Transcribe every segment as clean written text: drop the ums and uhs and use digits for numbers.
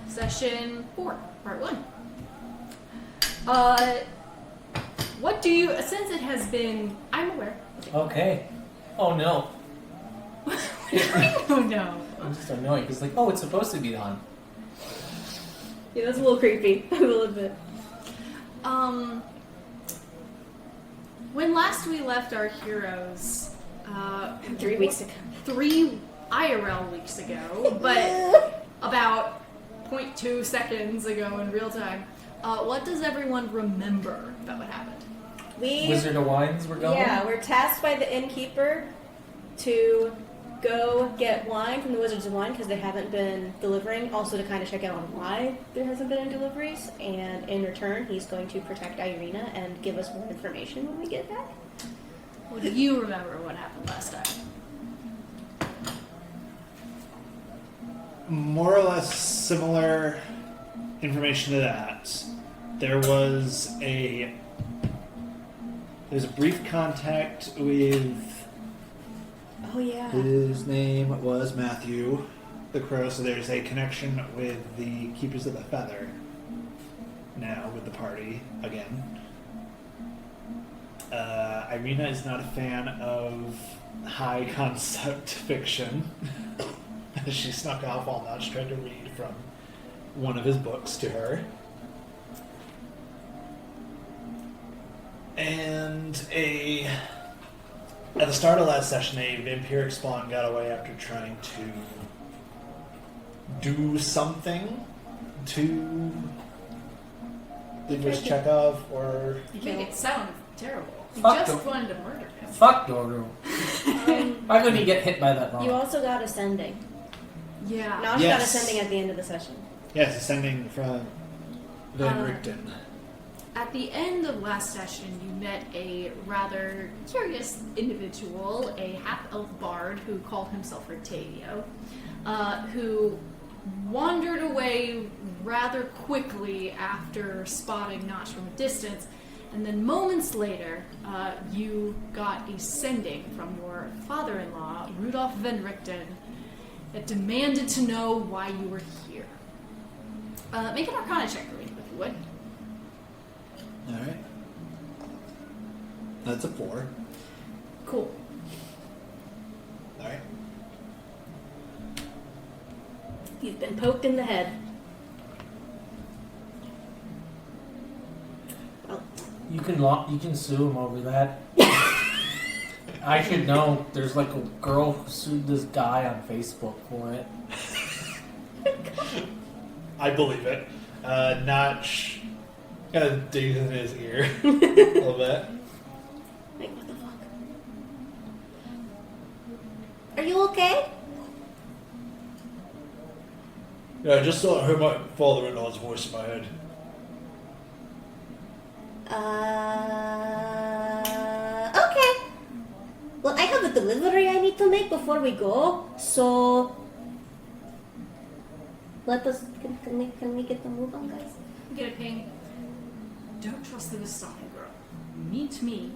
Session 4, Part 1. What do you... Since it has been... I'm aware. Okay. Oh no. Oh no. I'm just annoyed because it's supposed to be on. Yeah, that's a little creepy. I will admit. When last we left our heroes... 3 weeks ago. 3 IRL weeks ago, but about 0.2 seconds ago in real time. What does everyone remember about what happened? Wizard of Wines we're going? Yeah, we're tasked by the innkeeper to go get wine from the Wizards of Wine because they haven't been delivering. Also to kind of check out on why there hasn't been any deliveries. And in return, he's going to protect Irina and give us more information when we get back. What do you remember what happened last time? More or less similar information to that. There's a brief contact with... Oh, yeah. His name was Matthew the Crow, so there's a connection with the Keepers of the Feather now with the party again. Irina is not a fan of high concept fiction. She snuck off while Notch tried to read from one of his books to her. And at the start of last session, a vampiric spawn got away after trying to do something to Idris Chekhov, or... You make it sound terrible. You Fuck just the- wanted to murder him. Fuck Doru. Why couldn't he get hit by that bomb? You also got ascending. Yeah. Nosh got Yes. ascending at the end of the session. Yes, ascending from Van Richten. At the end of last session, you met a rather curious individual, a half-elf bard who called himself Rictavio, who wandered away rather quickly after spotting Notch from a distance, and then moments later, you got a sending from your father-in-law, Rudolf Van Richten, that demanded to know why you were here. Make an Arcana check for me, if you would. Alright. That's a 4. Cool. Alright. You've been poked in the head. Well, You can sue him over that. I should know. There's a girl who sued this guy on Facebook for it. I believe it. Notch kind of digs in his ear a little bit. like, what the fuck? Are you okay? Yeah, I just thought I heard my father-in-law's voice in my head. Okay. Well, I have a delivery I need to make before we go, so can we get the move on, guys? Get a ping. Don't trust the Vistani girl. Meet me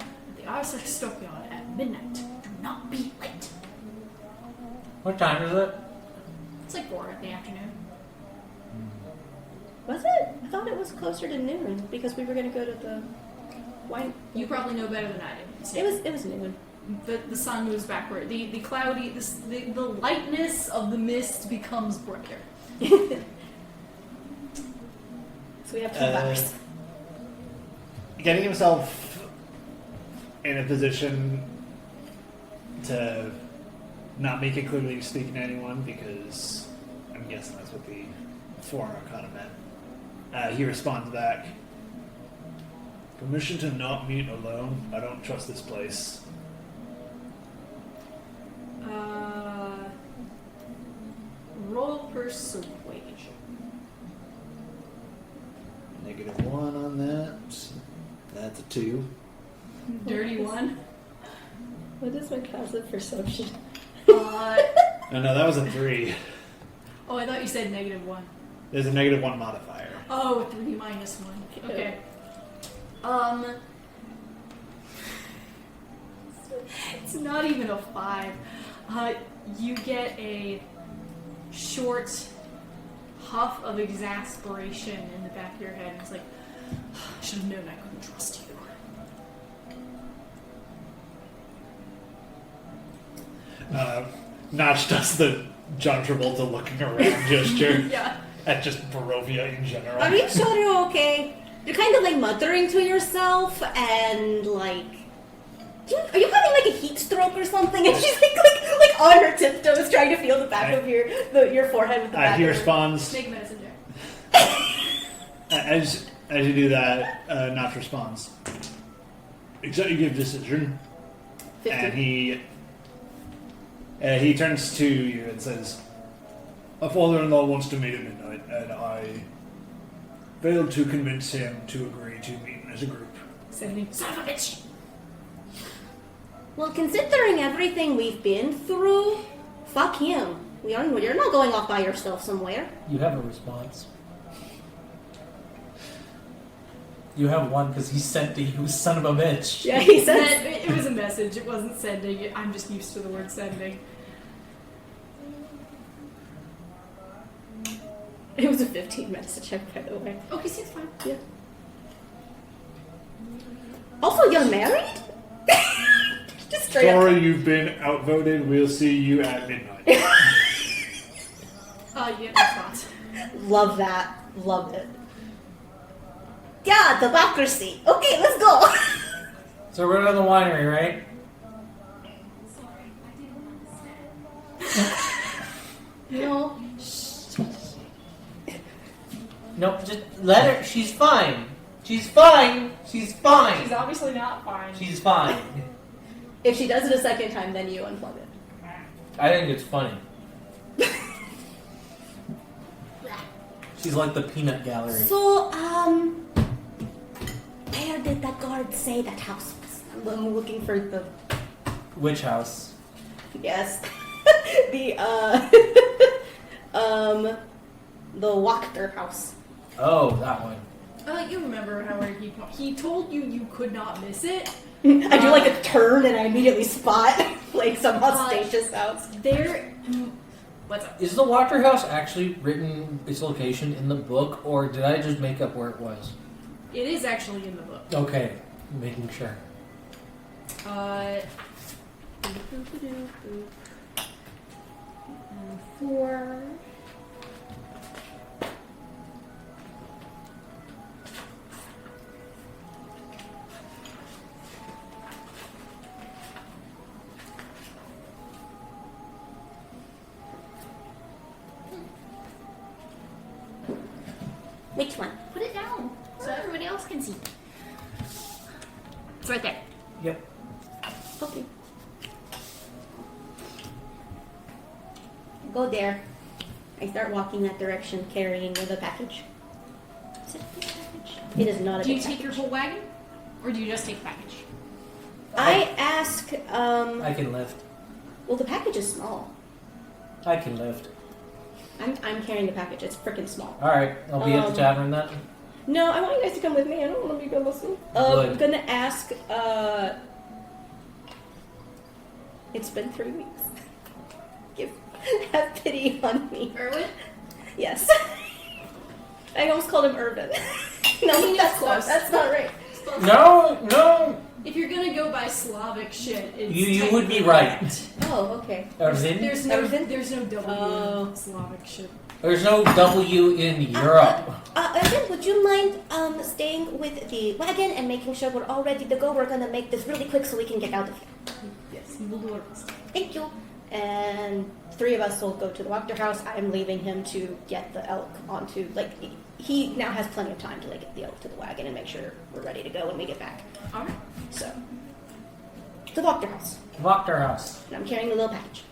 at the Arsa Stopion at midnight. Do not be late. What time is it? It's like 4 in the afternoon. Was it? I thought it was closer to noon because we were going to go to the wine. You probably know better than I do. It was noon. The sun moves backward. The cloudy, the lightness of the mist becomes brighter. So we have 12 hours. Getting himself in a position to not make it clear that he's speaking to anyone, because I'm guessing that's what the foreign arcana meant. He responds back, "Permission to not meet alone? I don't trust this place." Roll persuasion. -1 on that. That's a 2. Dirty one. What is my passive perception? Uh, No, that was a 3. oh, I thought you said -1. There's a -1 modifier. Oh, 3 minus 1. Okay. It's not even a 5. You get a short, puff of exasperation in the back of your head. And it's like, I should have known I couldn't trust you. Notch does the John Travolta looking around gesture Yeah. at just Barovia in general. Are you sure you're okay? You're kind of like muttering to yourself and like. Are you having like a heat stroke or something? And she's like on her tiptoes trying to feel the back of your forehead with the back He of her. responds. Make a medicine check. As you do that, Notch responds. Executive decision. 50. And he turns to you and says, "My father-in-law wants to meet at midnight, and I failed to convince him to agree to meet as a group." Sending son of a bitch. Well, considering everything we've been through, fuck him. You're not going off by yourself somewhere. You have a response. You have one because he sent to you, son of a bitch. Yeah, he said. It was a message. It wasn't sending. I'm just used to the word sending. It was a 15 message, by the way. Okay, see, it's fine. Yeah. Also, you're married? Just straight up. Sorry, you've been outvoted. We'll see you at midnight. Yeah, response. Love that. Love it. Yeah, democracy. Okay, let's go. So we're at the winery, right? No. Nope, just let her. She's fine. She's fine. She's fine. She's obviously not fine. She's fine. If she does it a second time, then you unplug it. I think it's funny. She's like the peanut gallery. So, where did that guard say that house was? I'm looking for the... Which house? Yes. the Wachter house. Oh, that one. You remember how he told you could not miss it. I do like a turn and I immediately spot like some auspicious house. There. What's up? Is the Wachter house actually written its location in the book, or did I just make up where it was? It is actually in the book. Okay, making sure. Four. Which one? Put it down so everybody else can see. It's right there. Yep. Okay. Go there. I start walking that direction, carrying the package. Is it a big package? It is not a Do you big take your package. whole wagon, or do you just take the package? I ask, I can lift. well, the package is small. I can lift. I'm carrying the package. It's freaking small. Alright, I'll be at the tavern then. No, I want you guys to come with me. I don't want to be by myself. Good. I'm gonna ask, it's been 3 weeks. Have pity on me. Erwin? Yes. I almost called him Irvin. No, I mean, that's it's not, close. that's not right. No! If you're gonna go by Slavic shit, it's You would be technically right. Oh, okay. Ervin? There's no W Oh. in Slavic shit. There's no W in Europe. Irvin, would you mind staying with the wagon and making sure we're all ready to go? We're gonna make this really quick so we can get out of here. Yes, he will do our best. Thank you. And 3 of us will go to the Wachter house. I'm leaving him to get the elk onto, like, he now has plenty of time to, like, get the elk to the wagon and make sure we're ready to go when we get back. All right. So, the Wachter house. Wachter house. And I'm carrying the little package.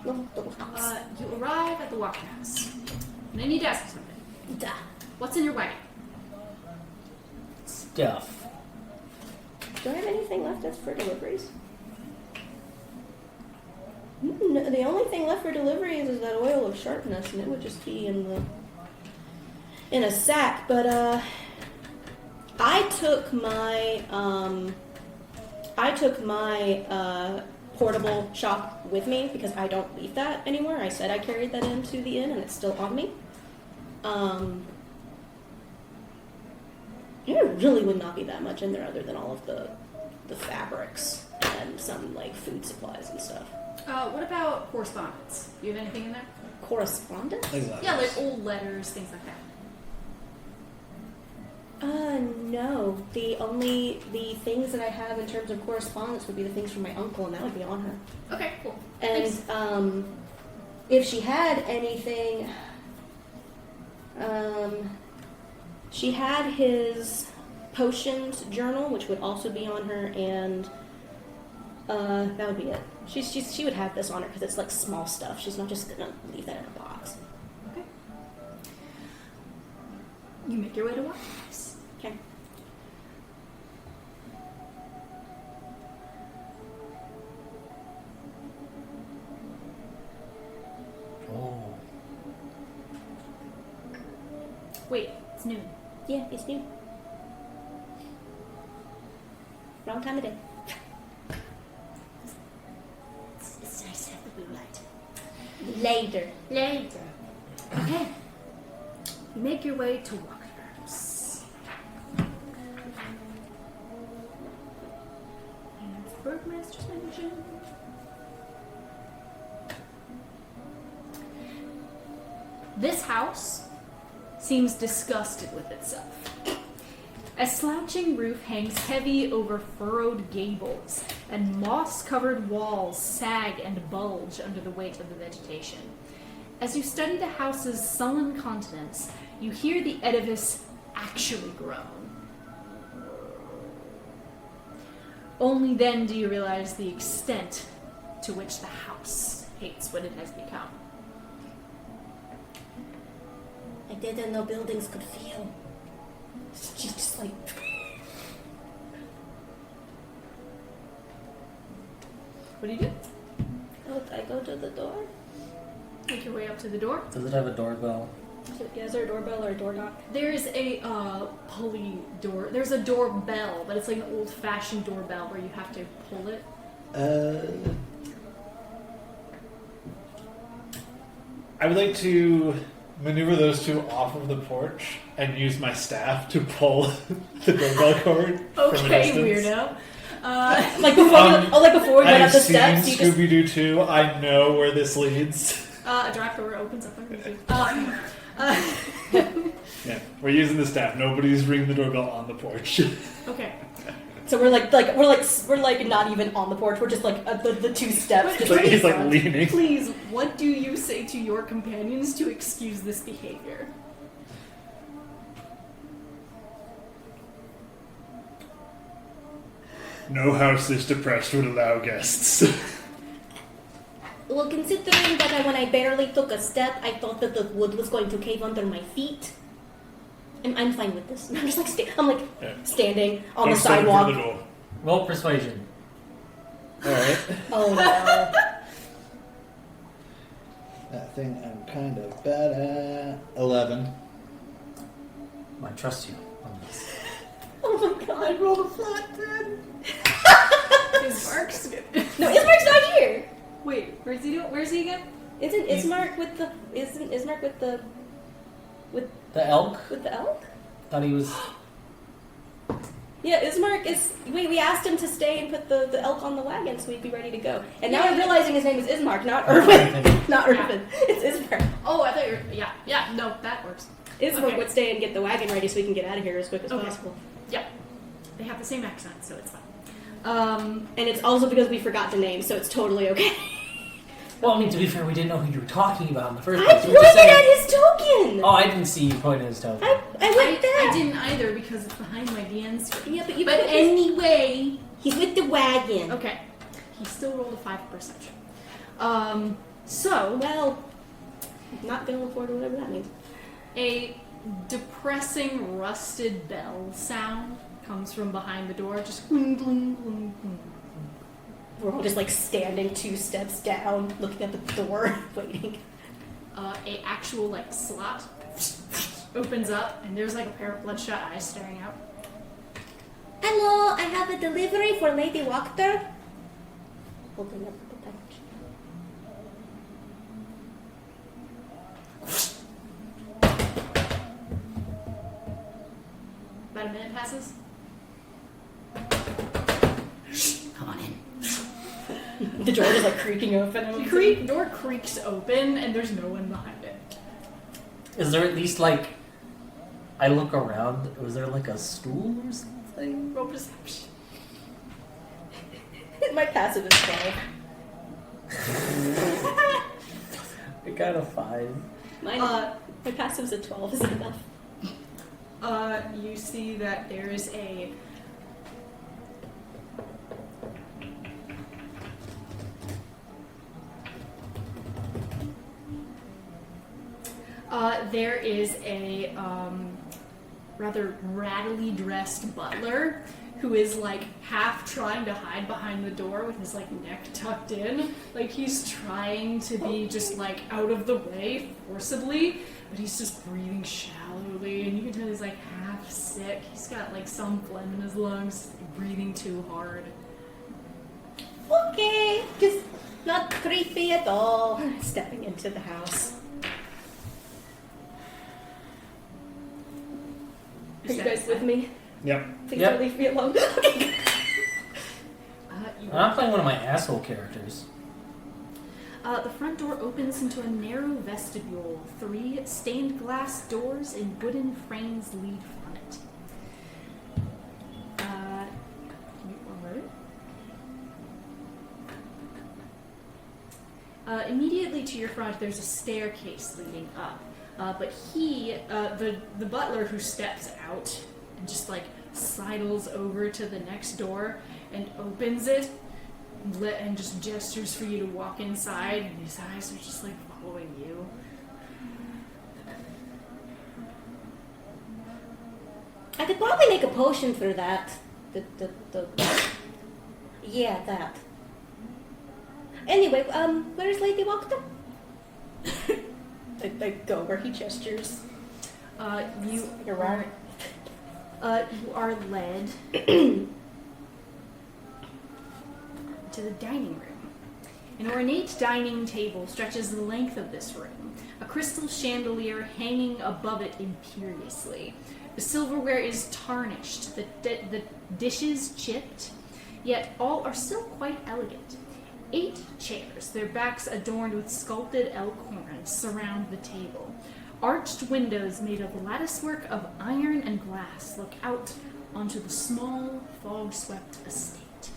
Little house. You arrive at the Walker House, and I need to ask you something. Duh. What's in your wagon? Stuff. Do I have anything left that's for deliveries? No, the only thing left for deliveries is that oil of sharpness, and it would just be in a sack. But I took my portable shop with me because I don't leave that anymore. I said I carried that into the inn and it's still on me. There really would not be that much in there other than all of the fabrics and some like food supplies and stuff. What about correspondence? Do you have anything in there? Correspondence? Exactly. Yeah, like old letters, things like that. No. The things that I have in terms of correspondence would be the things from my uncle, and that would be on her. Okay, cool. And Thanks. if she had anything, she had his potions journal, which would also be on her, and that would be it. She would have this on her because it's like small stuff. She's not just gonna leave that in a box. Okay. You make your way to White House. Okay. Oh. Wait, it's noon. Yeah, it's new. Wrong time of day. It's nice to have the blue light. Later. Later. Okay. You make your way to Waterhouse. And the Burgmaster's mansion. This house seems disgusted with itself. A slouching roof hangs heavy over furrowed gables, and moss-covered walls sag and bulge under the weight of the vegetation. As you study the house's sullen countenance, you hear the edifice actually groan. Only then do you realize the extent to which the house hates what it has become. I didn't know buildings could feel. She's just like... What do you do? I go to the door. Make your way up to the door. Does it have a doorbell? Is there a doorbell or a door knock? There's a pulley door. There's a doorbell, but it's like an old-fashioned doorbell where you have to pull it. I would like to maneuver those two off of the porch and use my staff to pull the doorbell cord from a Okay, distance. weirdo. Like before we went up I've the seen steps, you just... Scooby-Doo 2. I know where this leads. A drive door opens up underneath you. Yeah, we're using the staff. Nobody's ringing the doorbell on the porch. Okay. So we're like not even on the porch. We're just like at the two steps. But Just Like, he's like front. leaning. Please, what do you say to your companions to excuse this behavior? No house this depressed would allow guests. Well, considering that when I barely took a step, I thought that the wood was going to cave under my feet. I'm fine with this. I'm just like standing on the Don't stand in front sidewalk. of the door. Roll persuasion. Alright. Oh no. That thing I'm kind of bad at. 11. I trust you on this. Oh my god. I rolled a flat 10. Is Mark's No, Ismark's not here. Wait, where's he doing? Where's he again? Isn't Ismark with the The elk? with the elk? Thought he was. Yeah, Ismark is. We asked him to stay and put the elk on the wagon so he'd be ready to go. And now I'm realizing his name is Ismark, not Irvin. Not Irvin. It's Ismark. Oh, I thought you were. Yeah, no, that works. Ismark Okay. would stay and get the wagon ready so we can get out of here as quick as Okay. possible. Yep. They have the same accent, so it's fine. And it's also because we forgot the name, so it's totally okay. Well, I mean, to be fair, we didn't know who you were talking about in the first I place. You were just pointed saying- at his token! Oh, I didn't see you pointing at his token. I went there! I didn't either because it's behind my DN screen. Yeah, but you But put his- anyway. He's with the wagon. Okay. He still rolled a 5 perception. So, Well, I'm not gonna look forward to whatever that means. a depressing rusted bell sound comes from behind the door. Just gling, gling, gling, gling. We're all just like standing 2 steps down, looking at the door, waiting. A actual like slot opens up, and there's like a pair of bloodshot eyes staring out. Hello, I have a delivery for Lady Wachter. holding up the package. About a minute passes. Come on in. The door is like creaking open. The door creaks open, and there's no one behind it. Is there at least like? I look around. Was there like a stool or something? Roll perception. My passive is 12. I got a 5. My passive's a 12. Is it enough? You see that there is a rather rattly dressed butler who is like half trying to hide behind the door with his like neck tucked in. Like he's trying to be just like out of the way forcibly, but he's just breathing shallowly, and you can tell he's like half sick. He's got like some phlegm in his lungs, breathing too hard. Okay, just not creepy at all. Stepping into the house. Are you guys with me? Yep. Please Yep. don't leave me alone. Okay. I'm playing one of my asshole characters. The front door opens into a narrow vestibule. 3 stained glass doors in wooden frames lead from it. Immediately to your front, there's a staircase leading up. But the butler who steps out and just like sidles over to the next door and opens it and just gestures for you to walk inside, and his eyes are just like following you. I could probably make a potion for that. Yeah, that. Anyway, where's Lady Walker? I go where he gestures. You are led to the dining room. An ornate dining table stretches the length of this room, a crystal chandelier hanging above it imperiously. The silverware is tarnished, the dishes chipped, yet all are still quite elegant. 8 chairs, their backs adorned with sculpted elk horns, surround the table. Arched windows made of latticework of iron and glass look out onto the small, fog-swept estate.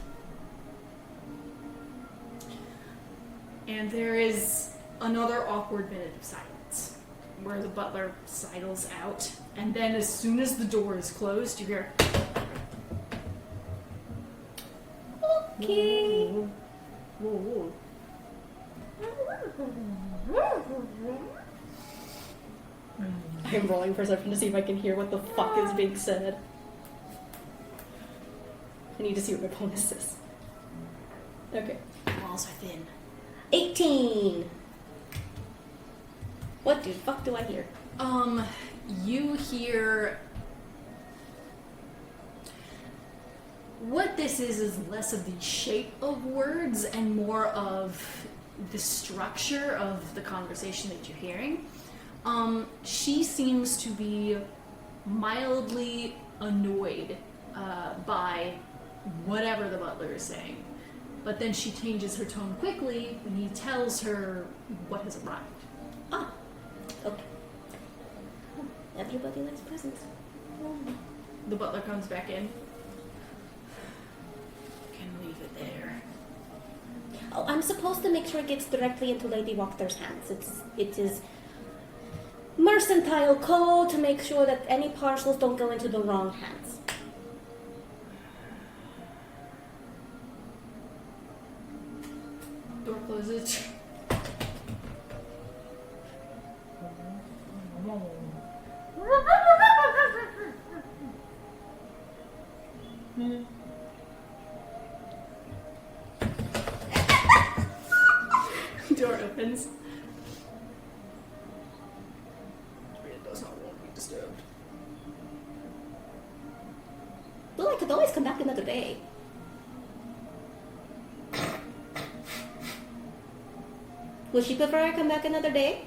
And there is another awkward minute of silence, where the butler sidles out, and then as soon as the door is closed, you hear... Okay. Whoa. I'm rolling perception to see if I can hear what the fuck is being said. I need to see what my bonus is. Okay. Walls are thin. 18! What the fuck do I hear? You hear... What this is less of the shape of words and more of the structure of the conversation that you're hearing. She seems to be mildly annoyed by whatever the butler is saying. But then she changes her tone quickly when he tells her what has arrived. Ah, okay. Everybody likes presents. The butler comes back in. Can leave it there. Oh, I'm supposed to make sure it gets directly into Lady Walker's hands. It is mercantile code to make sure that any parcels don't go into the wrong hands. Door closes. Door opens. It does not want to be disturbed. Well, I could always come back another day. Would she prefer I come back another day?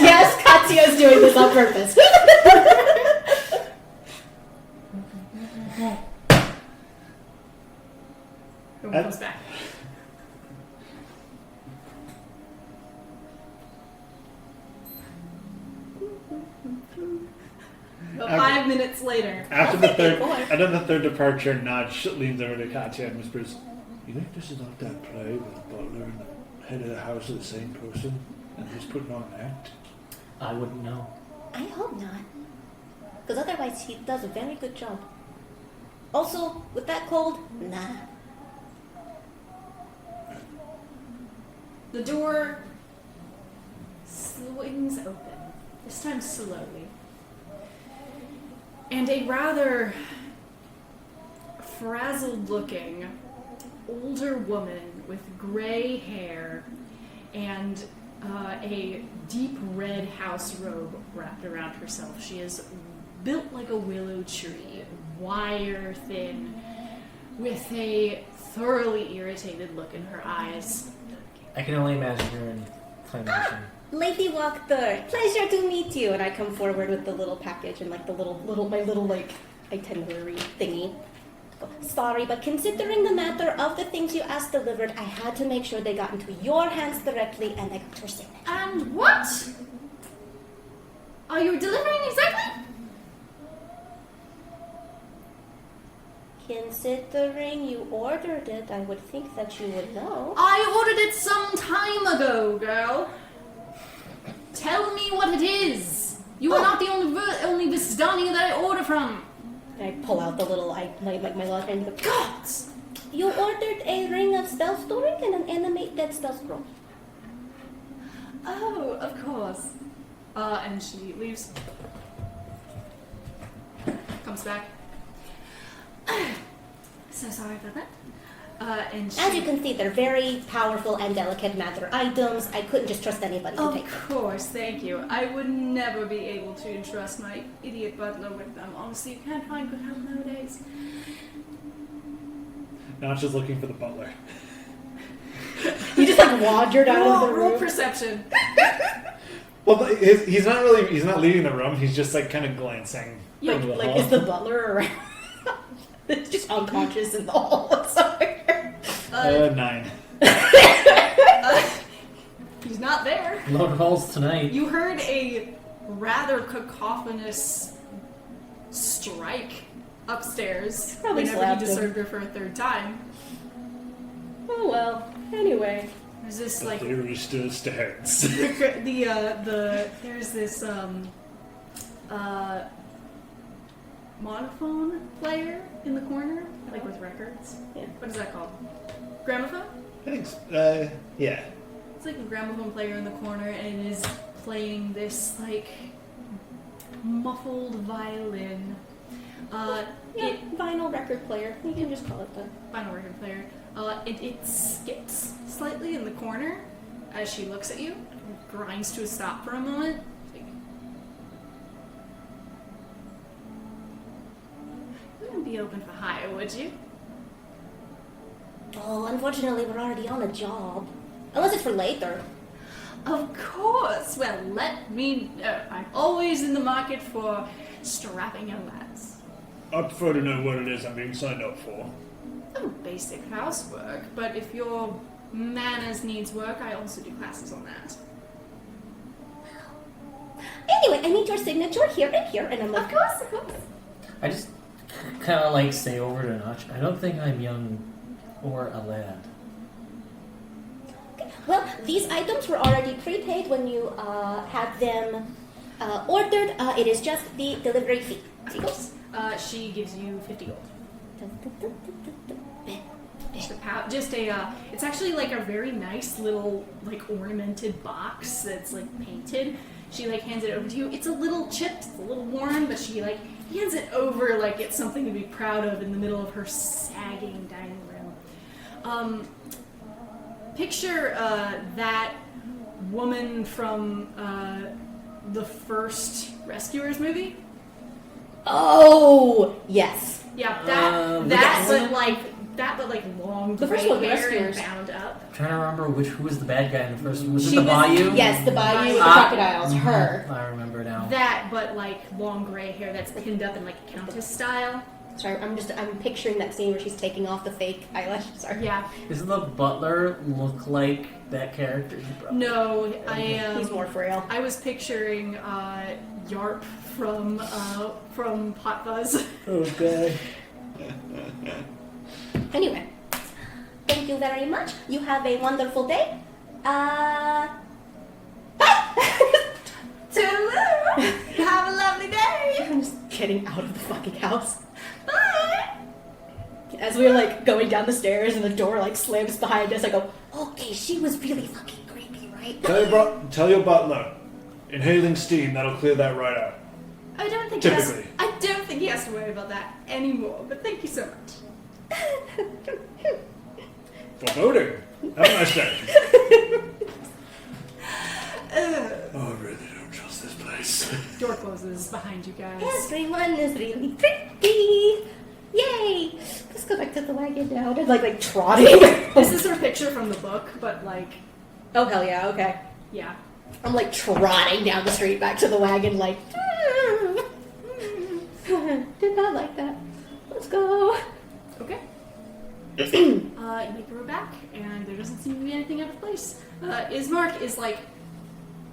Yes, Katya's doing this on purpose. No one comes back. About 5 minutes later. After I'll the take third, it, boy. after the third departure, Notch leans over to Katya and whispers, "You think this is not that play with the butler and the head of the house are the same person, and he's putting on an act?" I wouldn't know. I hope not. Because otherwise he does a very good job. Also, with that cold, nah. The door swings open, this time slowly. And a rather frazzled looking older woman with gray hair and a deep red house robe wrapped around herself. She is built like a willow tree, wire thin, with a thoroughly irritated look in her eyes. I can only imagine her in claymation. Lady Walker, pleasure to meet you. And I come forward with the little package and like the my little like itinerary thingy. Sorry, but considering the matter of the things you asked delivered, I had to make sure they got into your hands directly, and I got your signature. And what are you delivering exactly? Considering you ordered it, I would think that you would know. I ordered it some time ago, girl. Tell me what it is. You are not the only Vistani that I order from. And I pull out the little, my little hand. And go, Gods! you ordered a ring of spell storing and an animated spell scroll. Oh, of course. And she leaves. Comes back. So sorry about that. And she, As you can see, they're very powerful and delicate matter items. I couldn't just trust anybody to take them. of course, thank you. I would never be able to entrust my idiot butler with them. Honestly, you can't find good help nowadays. Notch is looking for the butler. You just like wandered out of the Roll room. perception. Well, he's not leaving the room. He's just like kind of glancing. Yeah, from the Like, hall. is the butler around? It's just unconscious in the hall somewhere. 9. He's not there. Load rolls tonight. You heard a rather cacophonous strike upstairs Probably whenever slapped you him. disturbed her for a third time. Oh well. Anyway. There's this The like theory still stands. there's this monophone player in the corner, like with records. Yeah. What is that called? Gramophone? I think so. Yeah. It's like a gramophone player in the corner, and it is playing this like muffled violin. Yeah, vinyl record player. You can just call it that. Final record player. It skips slightly in the corner as she looks at you, grinds to a stop for a moment. Like, you wouldn't be open for hire, would you? Oh, unfortunately, we're already on a job. Unless it's for later. Of course. Well, let me know. I'm always in the market for strapping young lads. I'd prefer to know what it is I'm being signed up for. Oh, basic housework. But if your manners needs work, I also do classes on that. Anyway, I need your signature here and here, and I'm like, Of course. I just kind of like say over to Notch, I don't think I'm young or a lad. well, these items were already prepaid when you had them ordered. It is just the delivery fee. See those? She gives you 50 gold. It's actually like a very nice little like ornamented box that's like painted. She like hands it over to you. It's a little chipped, it's a little worn, but she like hands it over like it's something to be proud of in the middle of her sagging dining room. Picture that woman from the first Rescuers movie. Oh, yes. Yeah, yes. but like long The first gray one, the hair and rescuers. bound up. I'm trying to remember who was the bad guy in the first one. Was it She the was- Bayou? Yes, the Bayou with the Ah. crocodiles. Her. I remember now. That, but like long gray hair that's pinned up in like countess style. Sorry, I'm picturing that scene where she's taking off the fake eyelash. Sorry. Yeah. Doesn't the butler look like that character? No, He's more frail. I was picturing Yarp from Hot Fuzz. Okay. Anyway, thank you very much. You have a wonderful day. Bye! Toodaloo! Have a lovely day! I'm just getting out of the fucking house. Bye! As we're like going down the stairs and the door like slams behind us, I go, okay, she was really fucking creepy, right? Tell your butler. Inhaling steam, that'll clear that right out. I don't think Typically. I don't think he has to worry about that anymore, but thank you so much. Foreboding. Have a nice day. Ugh. Oh, I really don't trust this place. Door closes behind you guys. Everyone is really pretty. Yay! Let's go back to the wagon now. They're like trotting. This is her picture from the book, but like, Oh hell yeah, okay. yeah. I'm like trotting down the street back to the wagon like did not like that. Let's go. Okay. You make your way back, and there doesn't seem to be anything out of place. Ismark is like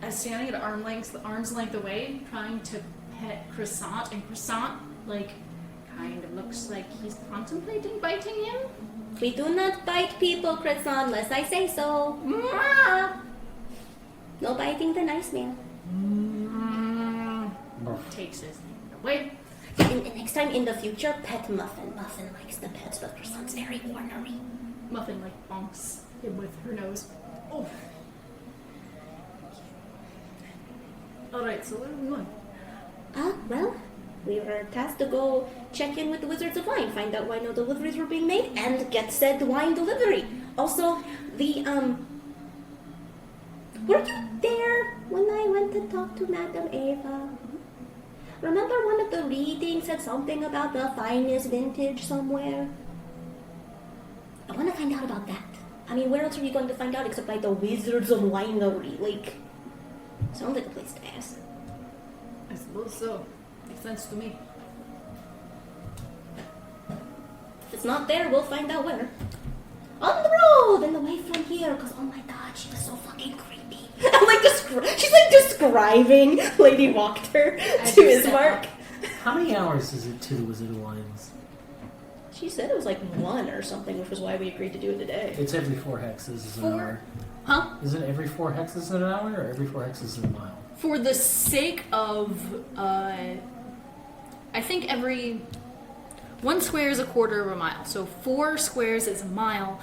standing at arm's length away, trying to pet Croissant, and Croissant like kind of looks like he's contemplating biting him. We do not bite people, Croissant, unless I say so. Mwah! No biting the nice man. Takes his hand away. And next time in the future, pet Muffin. Muffin likes the pets, but Croissant's very ornery. Muffin like bonks him with her nose. Oh. Alright, so where are we going? Well, we were tasked to go check in with the Wizards of Wine, find out why no deliveries were being made, and get said wine delivery. Also, were you there when I went to talk to Madame Ava? Remember one of the readings said something about the finest vintage somewhere? I want to find out about that. I mean, where else are you going to find out except by the Wizards of Winery? Like, sounds like a place to ask. I suppose so. Makes sense to me. If it's not there, we'll find out where. On the road and away from here, because oh my god, she was so fucking creepy. I'm like, she's like describing Lady Wachter to Ismark. How many hours is it to the Wizard of Wines? She said it was like 1 or something, which was why we agreed to do it today. It's every 4 hexes is an hour. Huh? Is it every 4 hexes in an hour or every 4 hexes in a mile? For the sake of, I think every 1 square is a quarter of a mile, so 4 squares is a mile.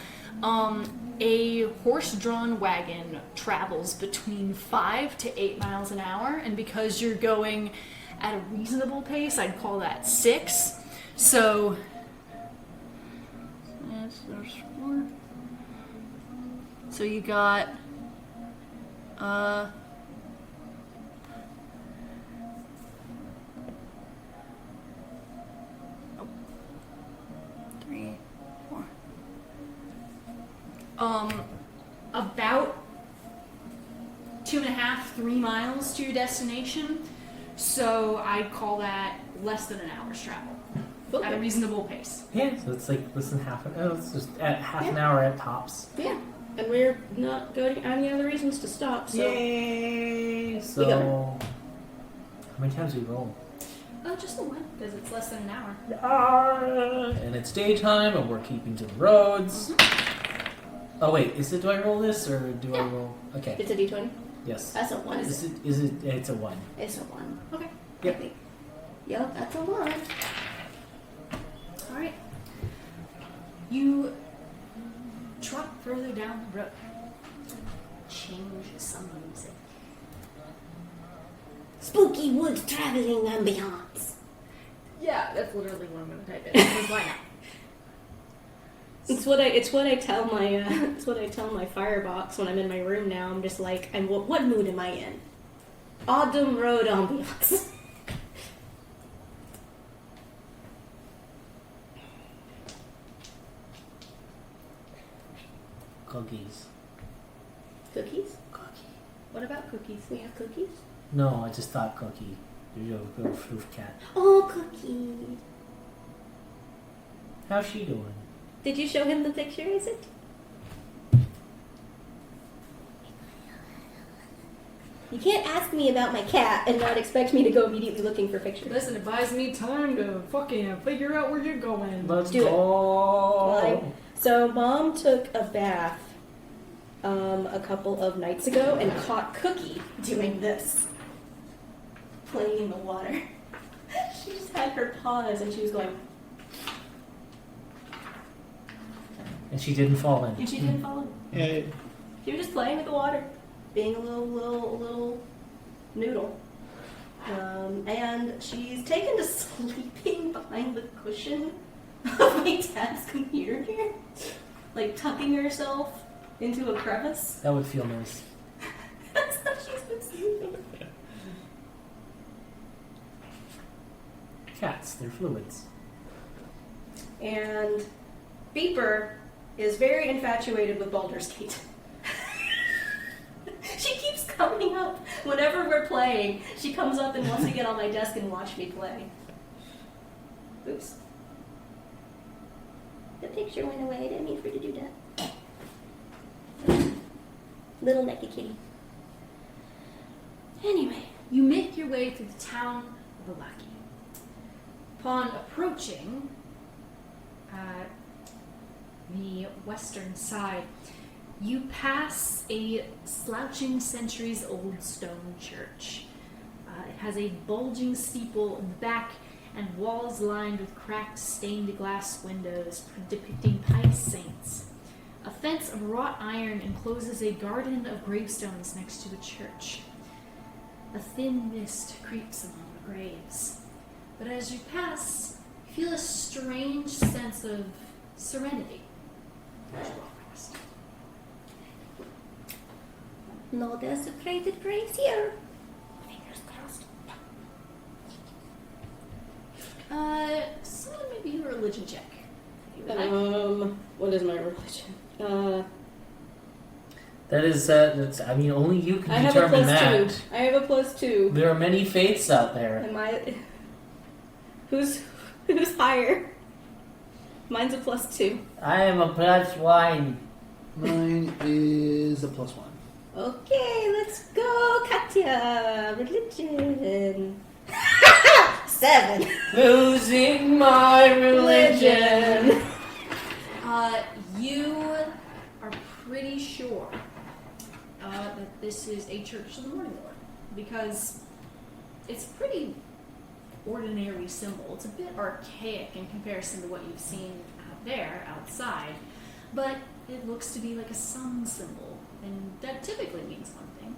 A horse-drawn wagon travels between 5 to 8 miles an hour, and because you're going at a reasonable pace, I'd call that 6. So, there's 4. So you got, 3, 4. About 2.5, 3 miles to your destination. So I'd call that less than an hour's travel at a reasonable pace. Yeah, so it's like less than it's just at half an hour at tops. Yeah, and we're not going any other reasons to stop, so... Yay! So, how many times do we roll? Just the one, because it's less than an hour. And it's daytime, and we're keeping to the roads. Oh wait, do I roll this or do I roll? Okay. It's a d20? Yes. That's a 1. Is it? It's a 1. It's a 1. Okay. Yep. Yep, that's a 1. Alright. You trot further down the road. Change some music. Spooky woods traveling ambiance. Yeah, that's literally what I'm going to type in. Because why not? It's what I tell my it's what I tell my firebox when I'm in my room now. I'm just like, and what mood am I in? Autumn road ambiance. cookies. Cookies? Cookie. What about cookies? We have cookies? No, I just thought Cookie. You're a little proof cat. Oh, Cookie. How's she doing? Did you show him the picture, is it? You can't ask me about my cat and not expect me to go immediately looking for pictures. Listen, it buys me time to fucking figure out where you're going. Let's Do it. go. Fine. So Mom took a bath a couple of nights ago and caught Cookie doing this. Playing in the water. She just had her paws and she was going, And she didn't fall in. and she didn't fall in. Yeah. She was just playing with the water, being a little noodle. And she's taken to sleeping behind the cushion of my dad's computer here. Like tucking herself into a crevice. That would feel nice. That's how she's been sleeping. Cats, they're fluids. And Beeper is very infatuated with Baldur's Gate. She keeps coming up whenever we're playing. She comes up and wants to get on my desk and watch me play. Oops. The picture went away. I didn't mean for it to do that. Little necky kitty. Anyway, You make your way through the town of Alaki. Upon approaching the western side, you pass a slouching centuries-old stone church. It has a bulging steeple in the back and walls lined with cracked stained glass windows depicting pious saints. A fence of wrought iron encloses a garden of gravestones next to the church. A thin mist creeps among the graves. But as you pass, you feel a strange sense of serenity. As you walk past. no desecrated graves here. Fingers crossed. Someone maybe do a religion check. If you would like. What is my religion? That is, that's, I mean, only you can I have a determine that. +2. I have a +2. There are many faiths out there. Am I? Who's higher? Mine's a +2. I am a +1. Mine is a +1. Okay, let's go, Katya. Religion. 7. Losing my religion. You are pretty sure that this is a church of the Morning Lord because it's a pretty ordinary symbol. It's a bit archaic in comparison to what you've seen out there, outside, but it looks to be like a sun symbol, and that typically means one thing.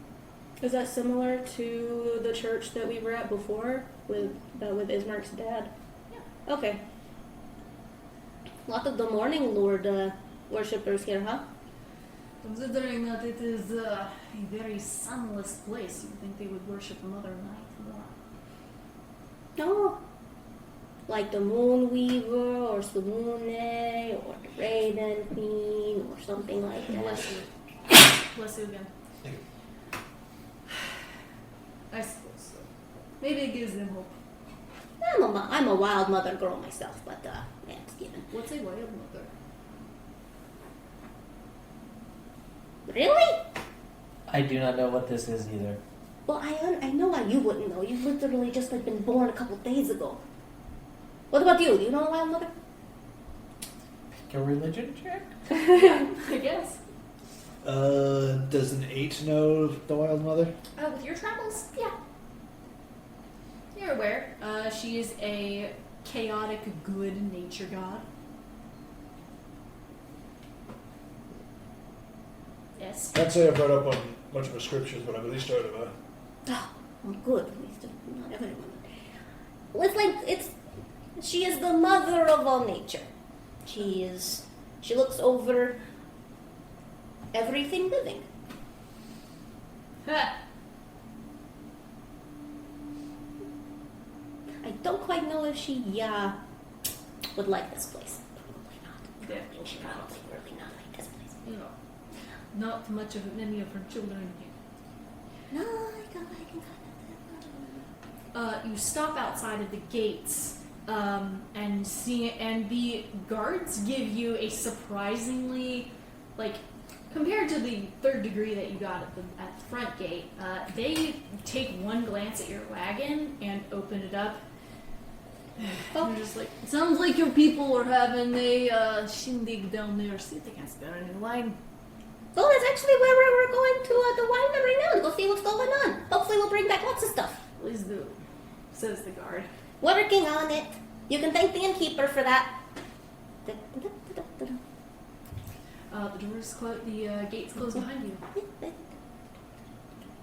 Is that similar to the church that we were at before with Ismark's dad? Yeah. Okay. A lot of the Morning Lord worshippers here, huh? Considering that it is a very sunless place, you'd think they would worship Mother Night more. No. Like the Moon Weaver or Salune or the Raven Queen or something like that. Bless you. Bless you again. I suppose so. Maybe it gives them hope. I'm a wild mother girl myself, but yeah, it's given. What's a wild mother? Really? I do not know what this is either. Well, I know why you wouldn't know. You've literally just been born a couple days ago. What about you? Do you know a wild mother? Pick a religion check? I guess. Does an 8 know the Wild Mother? With your travels? Yeah. You're aware. She is a chaotic, good nature god. Yes. Can't say I've read up on much of her scriptures, but I've at least heard of her. Oh, well, good. At least not everyone. Well, she is the mother of all nature. She looks over everything living. Ha! I don't quite know if she would like this place. Probably not. Definitely She not. probably really not like this place. No. Not much of many of her children here. No, I can You stop outside of the gates, and the guards give you a surprisingly, like, compared to the third degree that you got at the front gate, they take one glance at your wagon and open it up. Oh. They're just like, sounds like your people are having a shindig down there. See if they can spare any wine. Oh, that's actually where we're going to the winery right now to go see what's going on. Hopefully we'll bring back lots of stuff. Please do, says the guard. Working on it. You can thank the innkeeper for that. The doors close. The gates close behind you.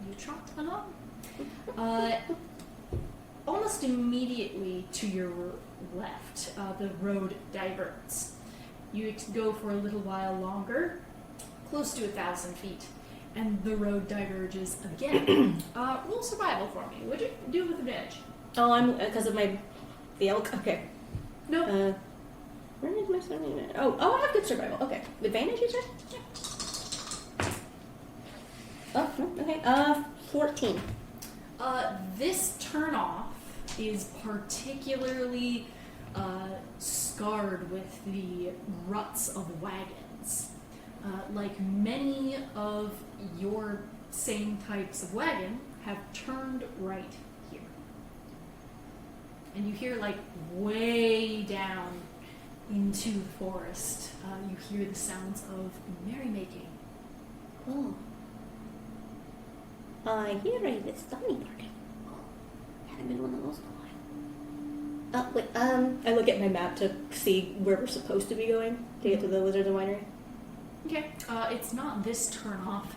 You trot along. Almost immediately to your left, the road diverts. You go for a little while longer, close to 1,000 feet, and the road diverges again. Roll survival for me. What'd you do with advantage? Oh, I'm because of the elk. Okay. No. Where is my survival? Oh, I have good survival. Okay. Advantage, you said? Oh, no, okay. 14. This turnoff is particularly scarred with the ruts of wagons. Like many of your same types of wagon have turned right here. And you hear, like, way down into the forest, you hear the sounds of merrymaking. Oh. I hear a Vistani party. Haven't been one of those in a while. Wait, I look at my map to see where we're supposed to be going to get to the Wizards and Winery. Okay, it's not this turnoff,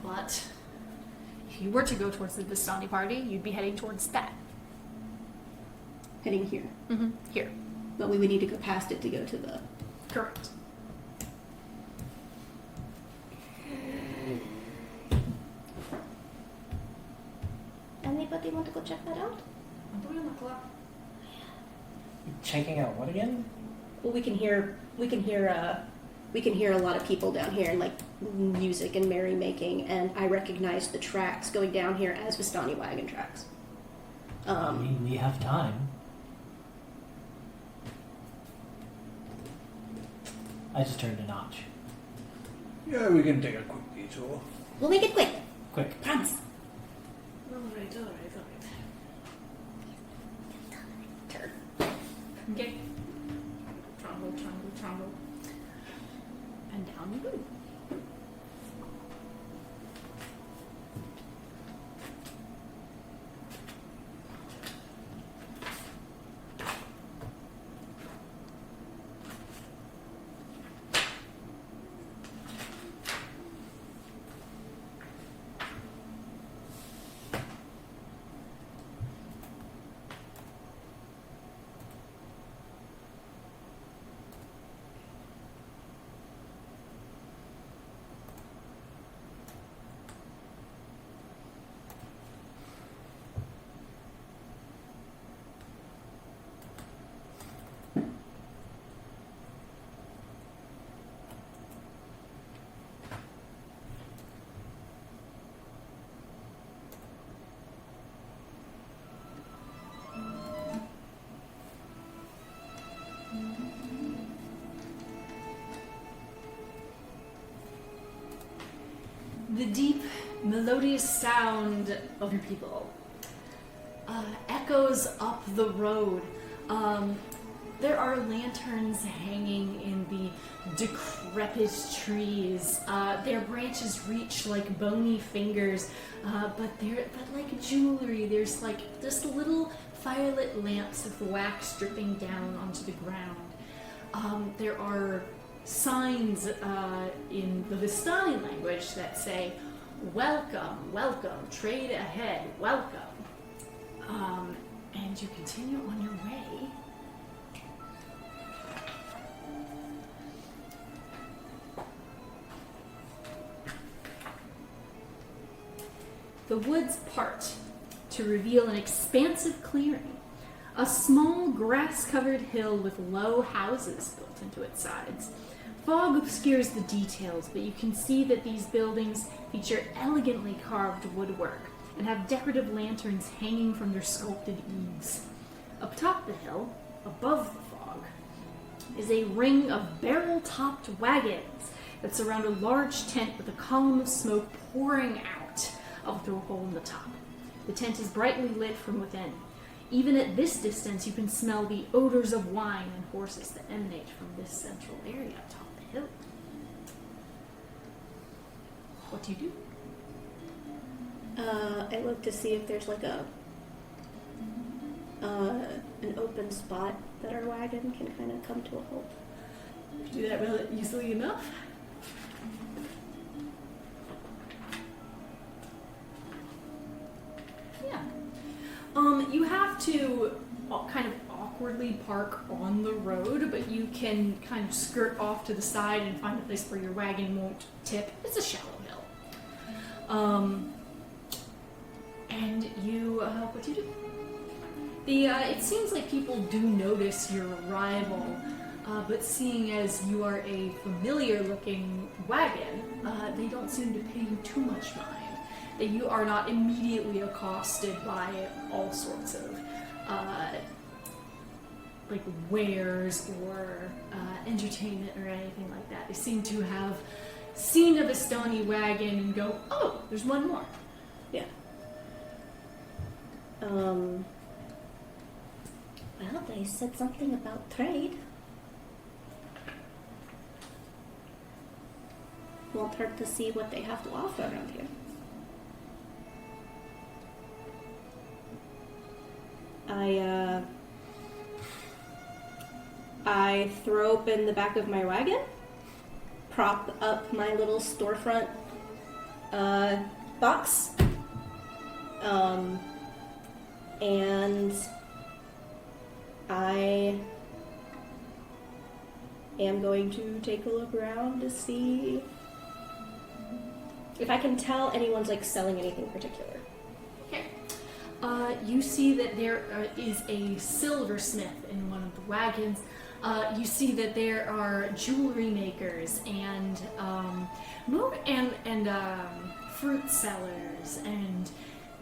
but if you were to go towards the Vistani party, you'd be heading towards that. Heading here. Mm-hmm. Here. But we would need to go past it to go to the... Correct. Anybody want to go check that out? I'm 3 o'clock. Checking out what again? Well, we can hear a lot of people down here and like music and merrymaking, and I recognize the tracks going down here as Vistani wagon tracks. We have time. I just turned a notch. Yeah, we can take a quick detour. We'll make it quick. Quick. Promise. Alright. Turn. Okay. Tromble. And down you go. The deep, melodious sound of your people echoes up the road. There are lanterns hanging in the decrepit trees. Their branches reach like bony fingers, but like jewelry. There's like just little firelit lamps of wax dripping down onto the ground. There are signs in the Vistani language that say, "Welcome, welcome, trade ahead, welcome." And you continue on your way. The woods part to reveal an expansive clearing, a small grass-covered hill with low houses built into its sides. fog obscures the details, but you can see that these buildings feature elegantly carved woodwork and have decorative lanterns hanging from their sculpted eaves. Up top the hill, above the fog, is a ring of barrel-topped wagons that surround a large tent with a column of smoke pouring out through a hole in the top. The tent is brightly lit from within. Even at this distance, you can smell the odors of wine and horses that emanate from this central area atop the hill. What do you do? I look to see if there's like an open spot that our wagon can kind of come to a halt. Do that really easily enough. Yeah. You have to kind of awkwardly park on the road, but you can kind of skirt off to the side and find a place where your wagon won't tip. It's a shallow hill. And you, what do you do? It seems like people do notice your arrival, but seeing as you are a familiar-looking wagon, they don't seem to pay you too much mind. That you are not immediately accosted by all sorts of like wares or entertainment or anything like that. They seem to have seen a Vistani wagon and go, "Oh, there's one more." Yeah. Well, they said something about trade. Won't hurt to see what they have to offer around here. I throw open the back of my wagon, prop up my little storefront box, and I am going to take a look around to see if I can tell anyone's like selling anything particular. Okay. You see that there is a silversmith in one of the wagons. You see that there are jewelry makers and fruit sellers and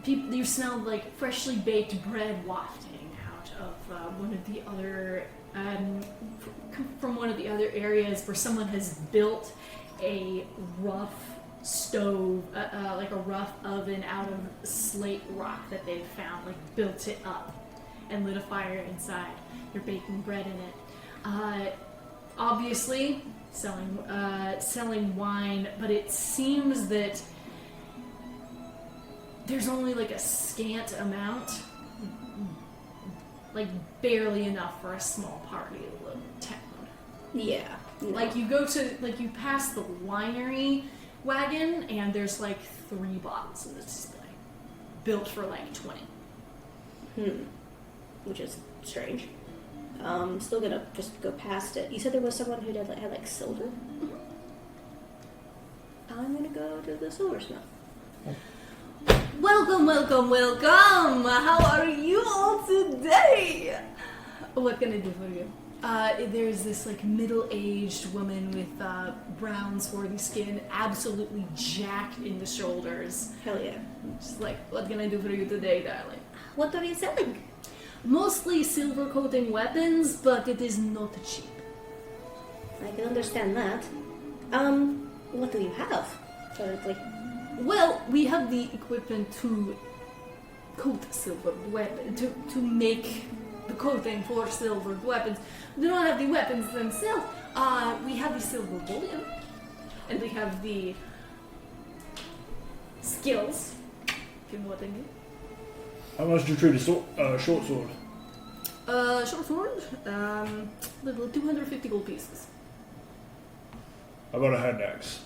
people. You smell like freshly baked bread wafting out of one of the other from one of the other areas where someone has built a rough stove, like a rough oven out of slate rock that they've found, like built it up and lit a fire inside. They're baking bread in it. Obviously selling wine, but it seems that there's only like a scant amount, like barely enough for a small party in a little town. Yeah. No. Like you go to, like you pass the winery wagon and there's like 3 bottles in the display, built for like 20. Which is strange. Still gonna just go past it. You said there was someone who had like silver. Mm-hmm. I'm gonna go to the silversmith. Welcome, welcome, welcome! How are you all today? What can I do for you? There's this like middle-aged woman with brown swarthy skin, absolutely jacked in the shoulders. Hell yeah. She's like, what can I do for you today, darling? What are you selling? Mostly silver coating weapons, but it is not cheap. I can understand that. What do you have? Well, we have the equipment to coat silver weapon to make the coating for silver weapons. We do not have the weapons themselves. We have the silver bullion, and we have the skills. If you know what I mean. How much do you trade a short sword? Short sword, little 250 gold pieces. How about a hand axe?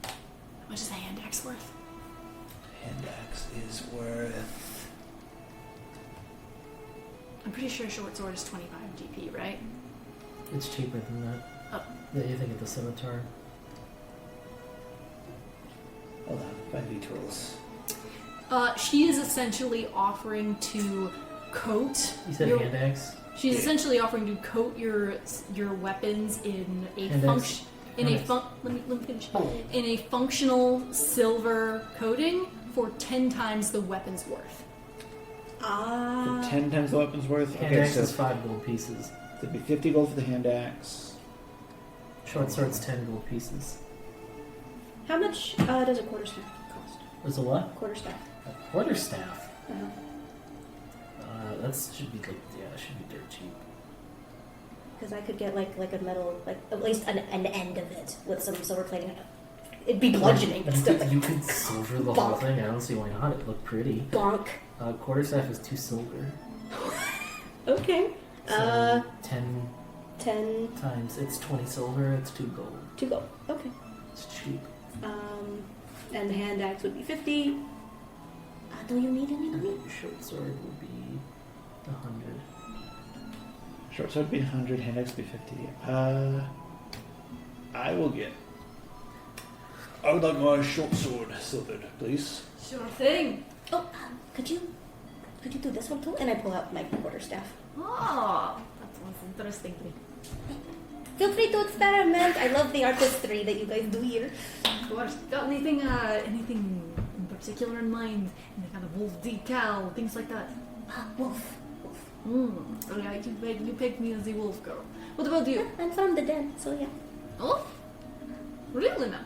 How much is a hand axe worth? Hand axe is worth... I'm pretty sure short sword is 25 GP, right? It's cheaper than that. Oh. Yeah, you think at the scimitar. Hold on, find me tools. She is essentially offering to coat. You said your- hand axe? She's essentially offering to coat your weapons in a And function in a Index. let me finish. In a functional silver coating for 10 times the weapon's worth. Ah. For 10 times the weapon's worth? Hand Okay, axe so is 5 gold pieces. it'd be 50 gold for the hand axe. Short sword's 10 gold pieces. How much does a quarterstaff cost? There's a what? Quarterstaff. A quarterstaff. Uh-huh. That should be like, yeah, that should be dirt cheap. Because I could get like a metal, like at least an end of it with some silver plating. It'd be bludgeoning, but You still. could, you could silver the whole Bonk. thing. I don't see why not. It looked pretty. Bonk. Quarterstaff is 2 silver. Okay. So 10 10 times. It's 20 silver. It's 2 gold. to go. Okay. It's cheap. And the hand axe would be 50. Do you need any money? Short sword would be 100. Short sword would be 100, hand axe would be 50. I will get. I would like my short sword silvered, please. Sure thing. Oh, could you do this one too? And I pull out my quarterstaff. Ah, that sounds interesting. Feel free to experiment. I love the artistry that you guys do here. Of course. Got anything in particular in mind? Any kind of wolf decal, things like that? Wolf. Oh yeah, you picked me as the wolf girl. What about you? I'm from the den, so yeah. Oh? Really now?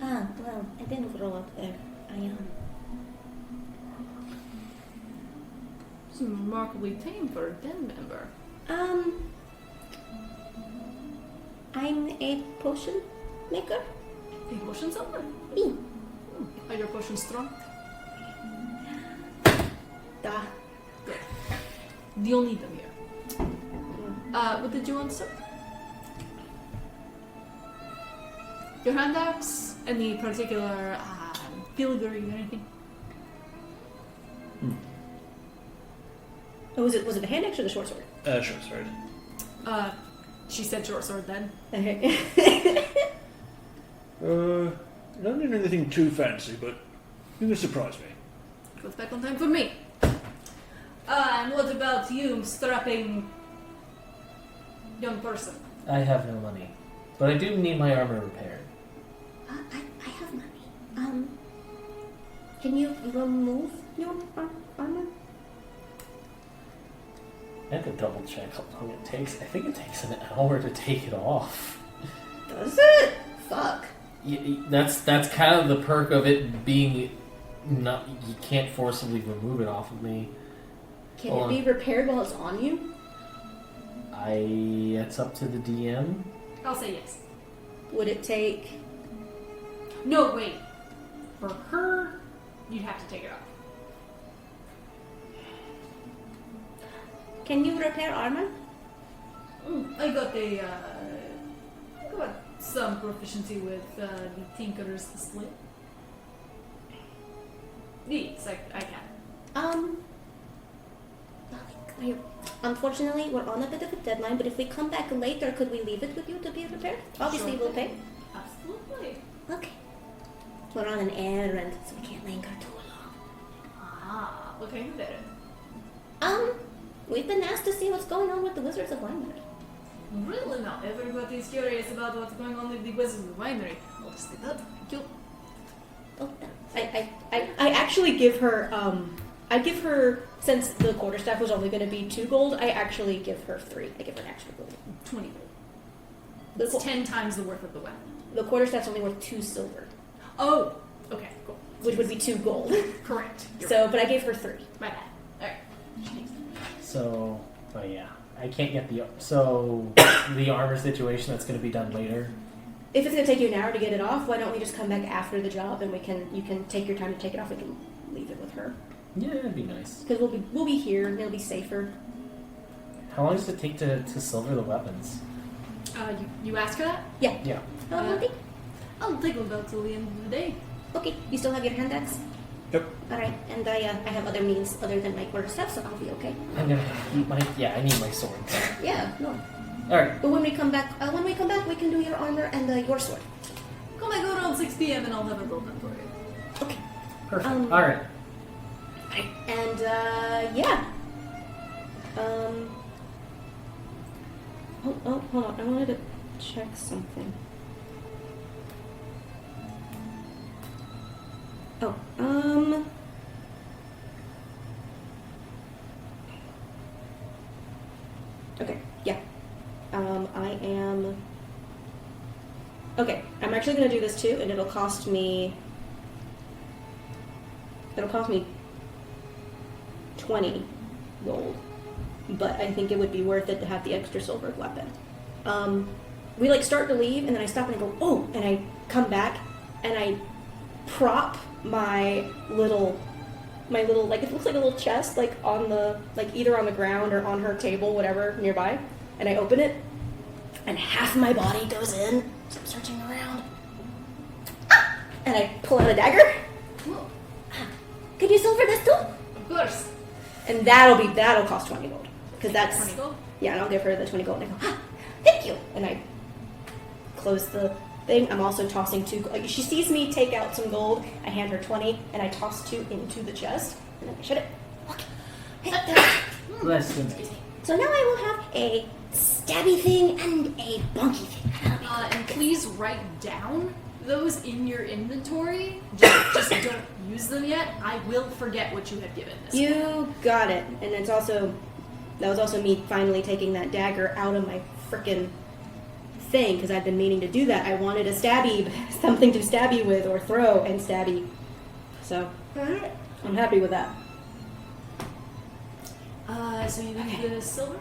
Well, I didn't grow up there. I am. It's remarkably tame for a den member. I'm a potion maker. A potion seller? Me. Are your potions strong? Da. Good. You'll need them here. What did you want, sir? Your hand axe? Any particular filigree or anything? Oh, was it the hand axe or the short sword? Short sword. She said short sword then. Okay. Not in anything too fancy, but you can surprise me. Goes back on time for me. And what about you, strapping young person? I have no money. But I do need my armor repaired. I have money. Can you remove your armor? I have to double check how long it takes. I think it takes an hour to take it off. Does it? Fuck. That's kind of the perk of it being not. You can't forcibly remove it off of me. Can Hold it be repaired while it's on you? It's up to the DM. I'll say yes. Would it take... No, wait. For her, you'd have to take it off. Can you repair armor? I got some proficiency with the Tinker's Slit. Yes, I can. Unfortunately, we're on a bit of a deadline, but if we come back later, could we leave it with you to be repaired? Obviously, Sure. we'll pay. Absolutely. Okay. We're on an errand, so we can't linger too long. What kind of errand? We've been asked to see what's going on with the Wizards of Winery. Really now, everybody's curious about what's going on with the Wizards of the Winery. I'll just say that. Thank you. Oh, I actually give her, since the quarterstaff was only going to be 2 gold, I actually give her 3. I give her an extra gold. 20 gold. The, It's 10 times the worth of the weapon. the quarterstaff's only worth 2 silver, Oh, okay, cool. which would be 2 gold. Correct. You're So, but I gave her 3. My bad. Alright. So, but yeah, I can't get the the armor situation. That's going to be done later. If it's going to take you an hour to get it off, why don't we just come back after the job and you can take your time to take it off. We can leave it with her Yeah, that'd be nice. because we'll be here and it'll be safer. How long does it take to silver the weapons? You ask her that? Yeah. Yeah. Okay. I'll take about till the end of the day. Okay. You still have your hand axe? Yep. All right. And I have other means other than my quarterstaff, so I'll be okay. I'm gonna keep my. Yeah, I need my sword. Yeah. No. All right. But when we come back, we can do your armor and your sword. Come back around 6 p.m. and I'll have it all done for you. Okay. Perfect. Um, All right. And yeah. Oh, hold on. I wanted to check something. Oh, okay, yeah. I am. Okay, I'm actually gonna do this too, and it'll cost me. It'll cost me 20 gold, but I think it would be worth it to have the extra silver weapon. We like start to leave, and then I stop and I go, oh, and I come back, and I prop my little like it looks like a little chest like on the like either on the ground or on her table, whatever nearby, and I open it, and half my body goes in. So I'm searching around, and I pull out a dagger. Could you silver this too? Of course. And that'll cost 20 gold. Because that's 20 gold? Yeah, and I'll give her the 20 gold and I go, thank you. And I close the thing. I'm also tossing 2 like she sees me take out some gold, I hand her 20 and I toss 2 into the chest and then I shut it. Less than So now I will have a stabby thing and a bonky thing. And please write down those in your inventory. Just don't use them yet. I will forget what you have given this. You got it. And that was also me finally taking that dagger out of my frickin' thing because I've been meaning to do that. I wanted a stabby, something to stab you with or throw and stabby. So I'm happy with that. So you leave the silver?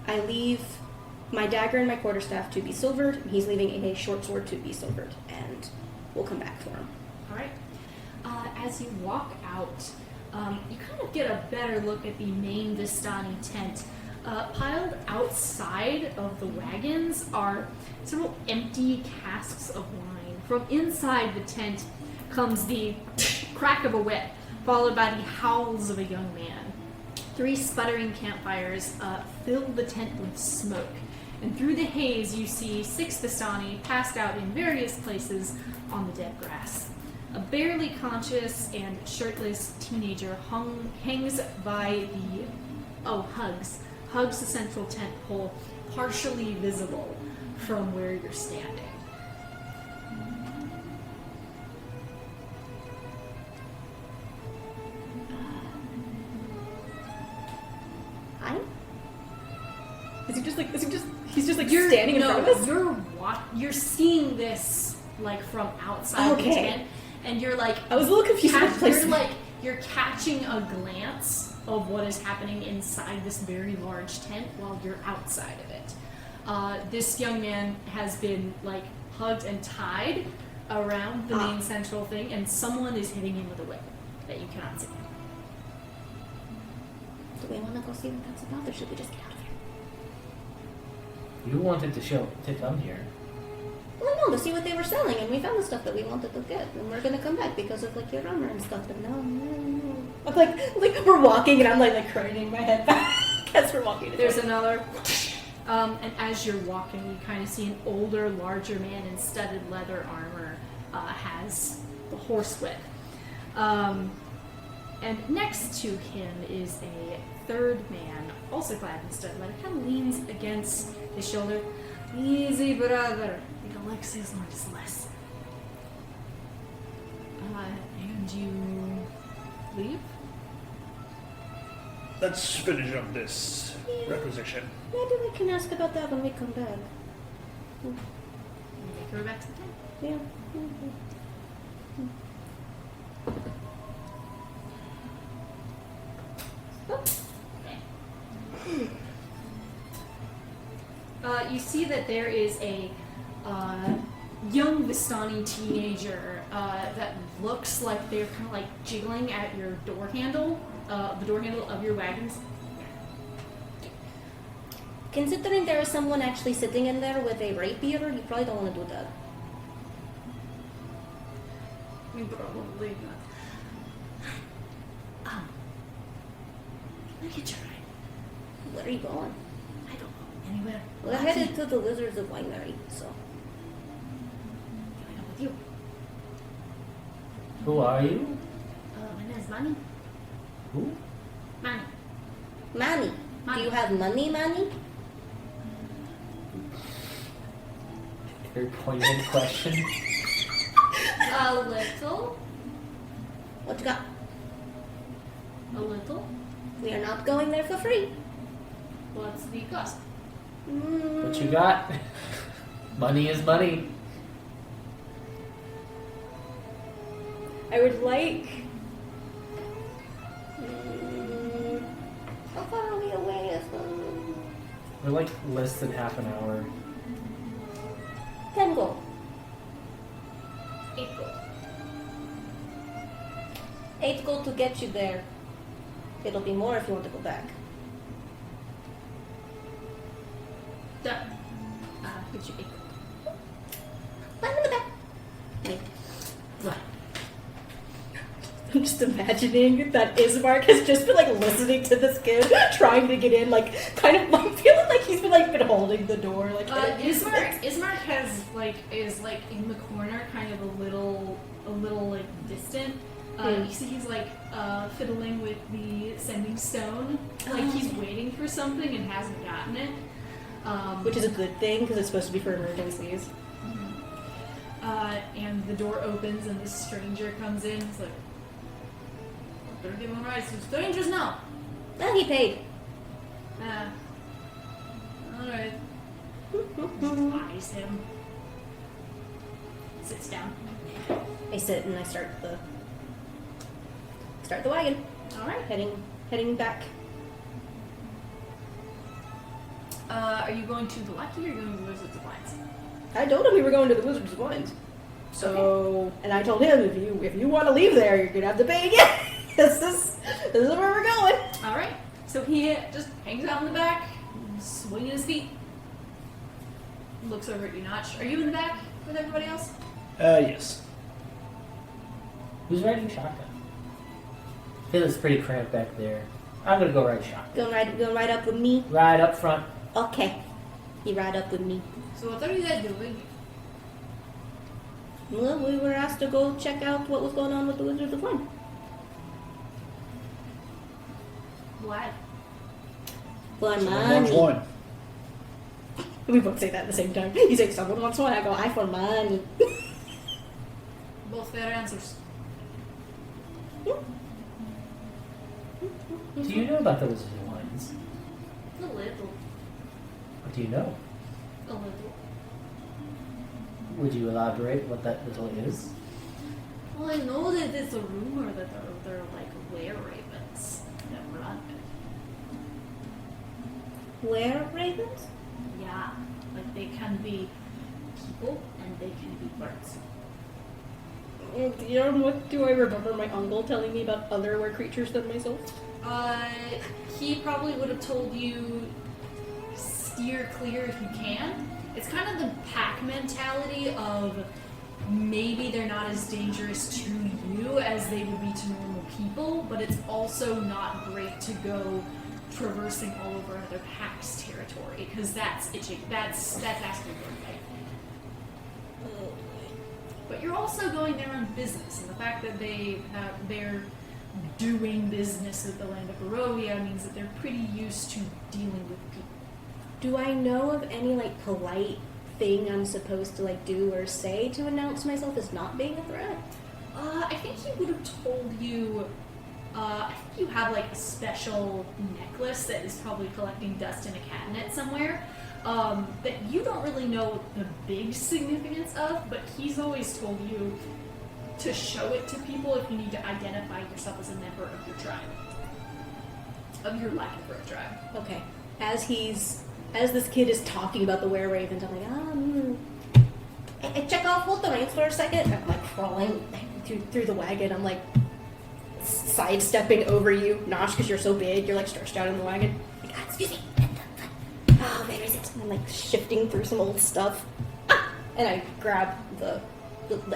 I leave my dagger and my quarterstaff to be silvered, and he's leaving a short sword to be silvered, and we'll come back for him. All right. As you walk out, you kind of get a better look at the main Vistani tent. Piled outside of the wagons are several empty casks of wine. From inside the tent comes the crack of a whip, followed by the howls of a young man. 3 sputtering campfires fill the tent with smoke. And through the haze, you see 6 Vistani passed out in various places on the dead grass. A barely conscious and shirtless teenager hangs by hugs the central tent pole, partially visible from where you're standing. Hi? He's just standing in front of us? You're seeing this like from outside the tent, and you're like, I was a little confused about the placement. you're catching a glance of what is happening inside this very large tent while you're outside of it. This young man has been like hugged and tied around the main central thing, and someone is hitting him with a whip that you cannot see. Do we want to go see what that's about, or should we just get out of here? You wanted to come here. Well, no, to see what they were selling, and we found the stuff that we wanted to get, and we're gonna come back because of like your armor and stuff. But no. Like we're walking, and I'm like craning my head back as we're walking. There's another. And as you're walking, you kind of see an older, larger man in studded leather armor has the horsewhip. And next to him is a third man, also clad in studded leather, kind of leans against his shoulder. Easy, brother. The Alexi's Lord is less. And you leave? Let's finish up this requisition. Maybe we can ask about that when we come back. Make her back to the tent. Yeah. You see that there is a young Vistani teenager that looks like they're kind of like jiggling at your door handle, the door handle of your wagons. Considering there is someone actually sitting in there with a rapier, you probably don't want to do that. Probably not. Look at your eye. Where are you going? I don't know. Anywhere. We're headed to the Lizards of Winery, so. I go with you. Who are you? My name is Manny. Who? Manny. Manny. Do you have money, Manny? Very poignant question. A little. What you got? A little. We are not going there for free. What's the cost? What you got? Money is money. I would like. How far are we away? We're like less than half an hour. 10 gold. 8 gold. 8 gold to get you there. It'll be more if you want to go back. Done. Here's your 8 gold. Climb in the back. What? I'm just imagining that Ismark has just been like listening to this kid trying to get in, like kind of like feeling like he's been holding the door, like. Ismark is in the corner, kind of a little like distant. You see he's fiddling with the sending stone, like he's waiting for something and hasn't gotten it. Which is a good thing because it's supposed to be for emergencies. And the door opens and the stranger comes in. He's like, better give him a ride. So strangers now. Well, he paid. Alright. Eyes him. Sits down. I sit and I start the wagon. Alright. Heading back. Are you going to the Lucky or are you going to the Wizards of Lions? I told him we were going to the Wizards of Wines. So, and I told him if you want to leave there, you're gonna have to pay again. This is where we're going. Alright. So he just hangs out in the back, swinging his feet. Looks over at you, Notch. Are you in the back with everybody else? Yes. Who's riding shotgun? I feel it's pretty cramped back there. I'm gonna go ride shotgun. Go ride up with me. Ride up front. Okay. You ride up with me. So what are you guys doing? Well, we were asked to go check out what was going on with the Wizards of Wine. What? For Someone wants money. wine. We both say that at the same time. You say someone wants one, I go, I for money. Both fair answers. Do you know about the Wizards of Wines? A little. What do you know? A little. Would you elaborate what that little is? Well, I know that it's a rumor that they're like were-ravens that run it. Where ravens? Yeah. Like they can be people and they can be birds. What do I remember my uncle telling me about other were creatures than myself? He probably would have told you steer clear if you can. It's kind of the pack mentality of maybe they're not as dangerous to you as they would be to normal people, but it's also not great to go traversing all over other packs' territory because that's itching. That's asking for a fight. But you're also going there on business, and the fact that they're doing business with the land of Barovia means that they're pretty used to dealing with people. Do I know of any polite thing I'm supposed to do or say to announce myself as not being a threat? I think he would have told you. I think you have a special necklace that is probably collecting dust in a cabinet somewhere. That you don't really know the big significance of, but he's always told you to show it to people if you need to identify yourself as a member of your tribe, of your lycanthrope tribe. Okay. As this kid is talking about the were-ravens, I'm like, check off, hold the reins for a second. I'm crawling through the wagon. I'm sidestepping over you, Nosh, because you're so big. You're stretched out in the wagon. Excuse me. Oh, where is it? And I'm shifting through some old stuff. Ah! And I grab the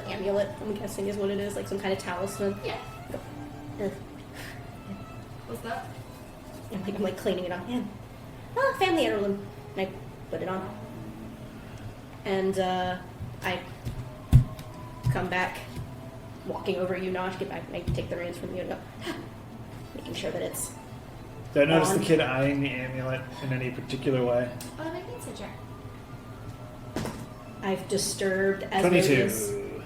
amulet, I'm guessing is what it is, some kind of talisman. Yeah. Go. What's that? I'm cleaning it on. Man. Oh, family heirloom. And I put it on. And I come back, walking over you, Nosh, get back, and I take the reins from you and go, making sure that it's Did I notice on. the kid eyeing the amulet in any particular way? Make me a check. I've disturbed Asmodeus. 22.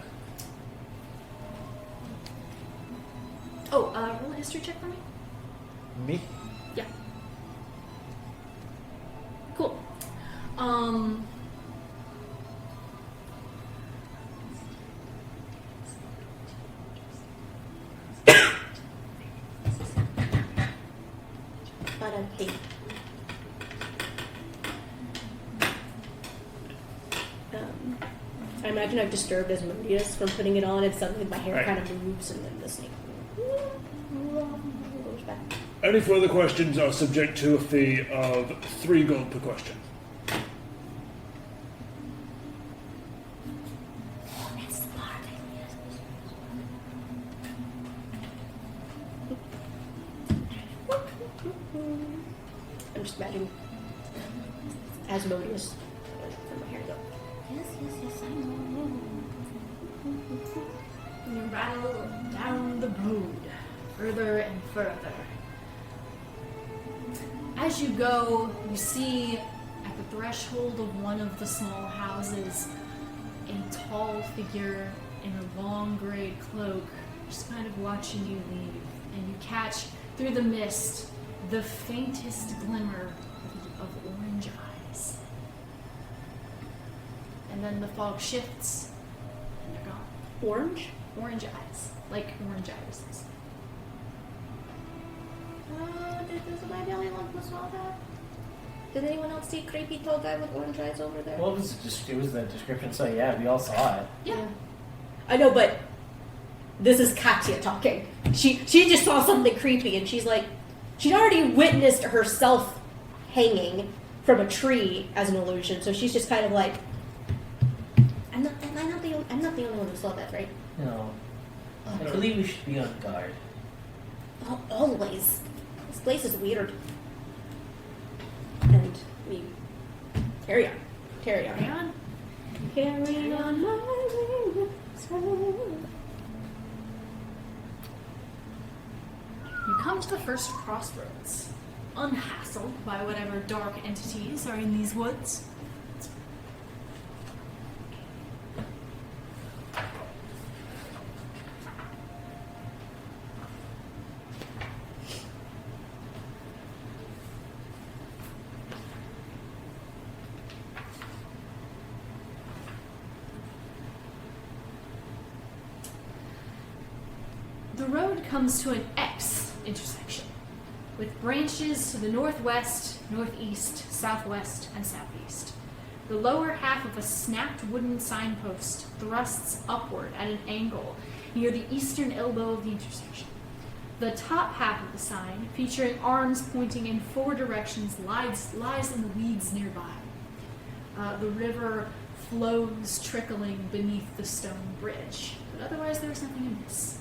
Oh, roll a history check for me. Me? Yeah. Cool. Ba-da-dee. I imagine I've disturbed Asmodeus from putting it on, and suddenly my hair Right. kind of moves, and then the snake goes back. Any further questions are subject to a fee of 3 gold per question. I'm just imagining Asmodeus from my hair go. Yes, yes, yes, I know. You rattle down the road, further and further. As you go, you see at the threshold of one of the small houses a tall figure in a long gray cloak, just kind of watching you leave. And you catch through the mist the faintest glimmer of orange eyes. And then the fog shifts, and they're gone. Orange? Orange eyes. Like orange irises. Am I the only one who saw that? Did anyone else see a creepy tall guy with orange eyes over there? What was it was the description, so yeah, we all saw it. Yeah. I know, but this is Katya talking. She just saw something creepy, and she's like, she'd already witnessed herself hanging from a tree as an illusion, so she's just kind of like, I'm not the only one who saw that, right? No. I believe we should be on guard. Always. This place is weird. And we carry on. Carry on. Carry on. Carry on my way. You come to the first crossroads, unhassled by whatever dark entities are in these woods. The road comes to an X intersection, with branches to the northwest, northeast, southwest, and southeast. The lower half of a snapped wooden signpost thrusts upward at an angle near the eastern elbow of the intersection. The top half of the sign, featuring arms pointing in 4 directions, lies in the weeds nearby. The river flows trickling beneath the stone bridge, but otherwise there is nothing amiss.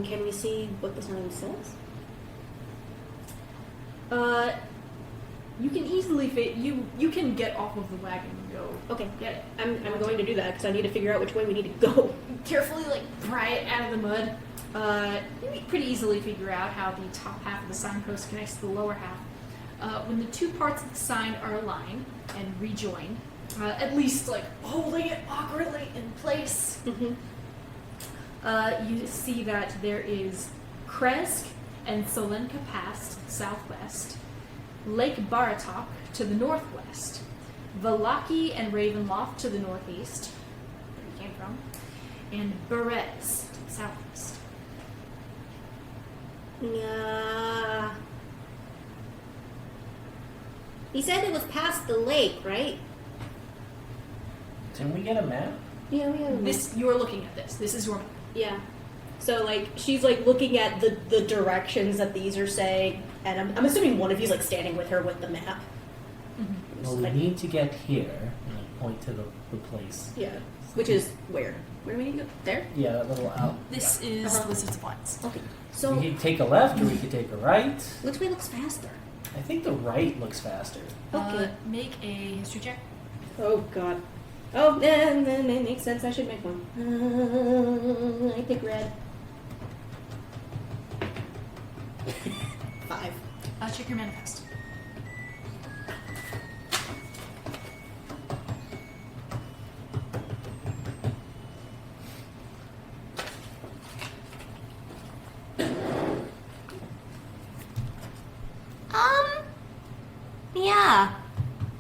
Can we see what the sign says? You can easily you can get off of the wagon and go. Okay. Get it. I'm going to do that because I need to figure out which way we need to go. Carefully, pry it out of the mud. You can pretty easily figure out how the top half of the signpost connects to the lower half. When the 2 parts of the sign are aligned and rejoined, at least holding it awkwardly in place, you see that there is Kresk and Solenka Pass to the southwest, Lake Baratok to the northwest, Valaki and Ravenloft to the northeast, where you came from, and Berez to the southwest. He said it was past the lake, right? Didn't we get a map? Yeah, we have You're looking at this. This is your map. Yeah. So she's looking at the directions that these are saying, and I'm assuming one of you's standing with her with the map. Well, we need to get here, and I point to the place. Yeah. Which is where? Where do we need to go? There? Yeah, that little out. This is Wizards of Wands. Okay. We So could take a left, or we could take a right. which way looks faster? I think the right looks faster. Okay. Make a history check. Oh God. Oh, then it makes sense. I should make one. I pick red. 5. Check your manifest.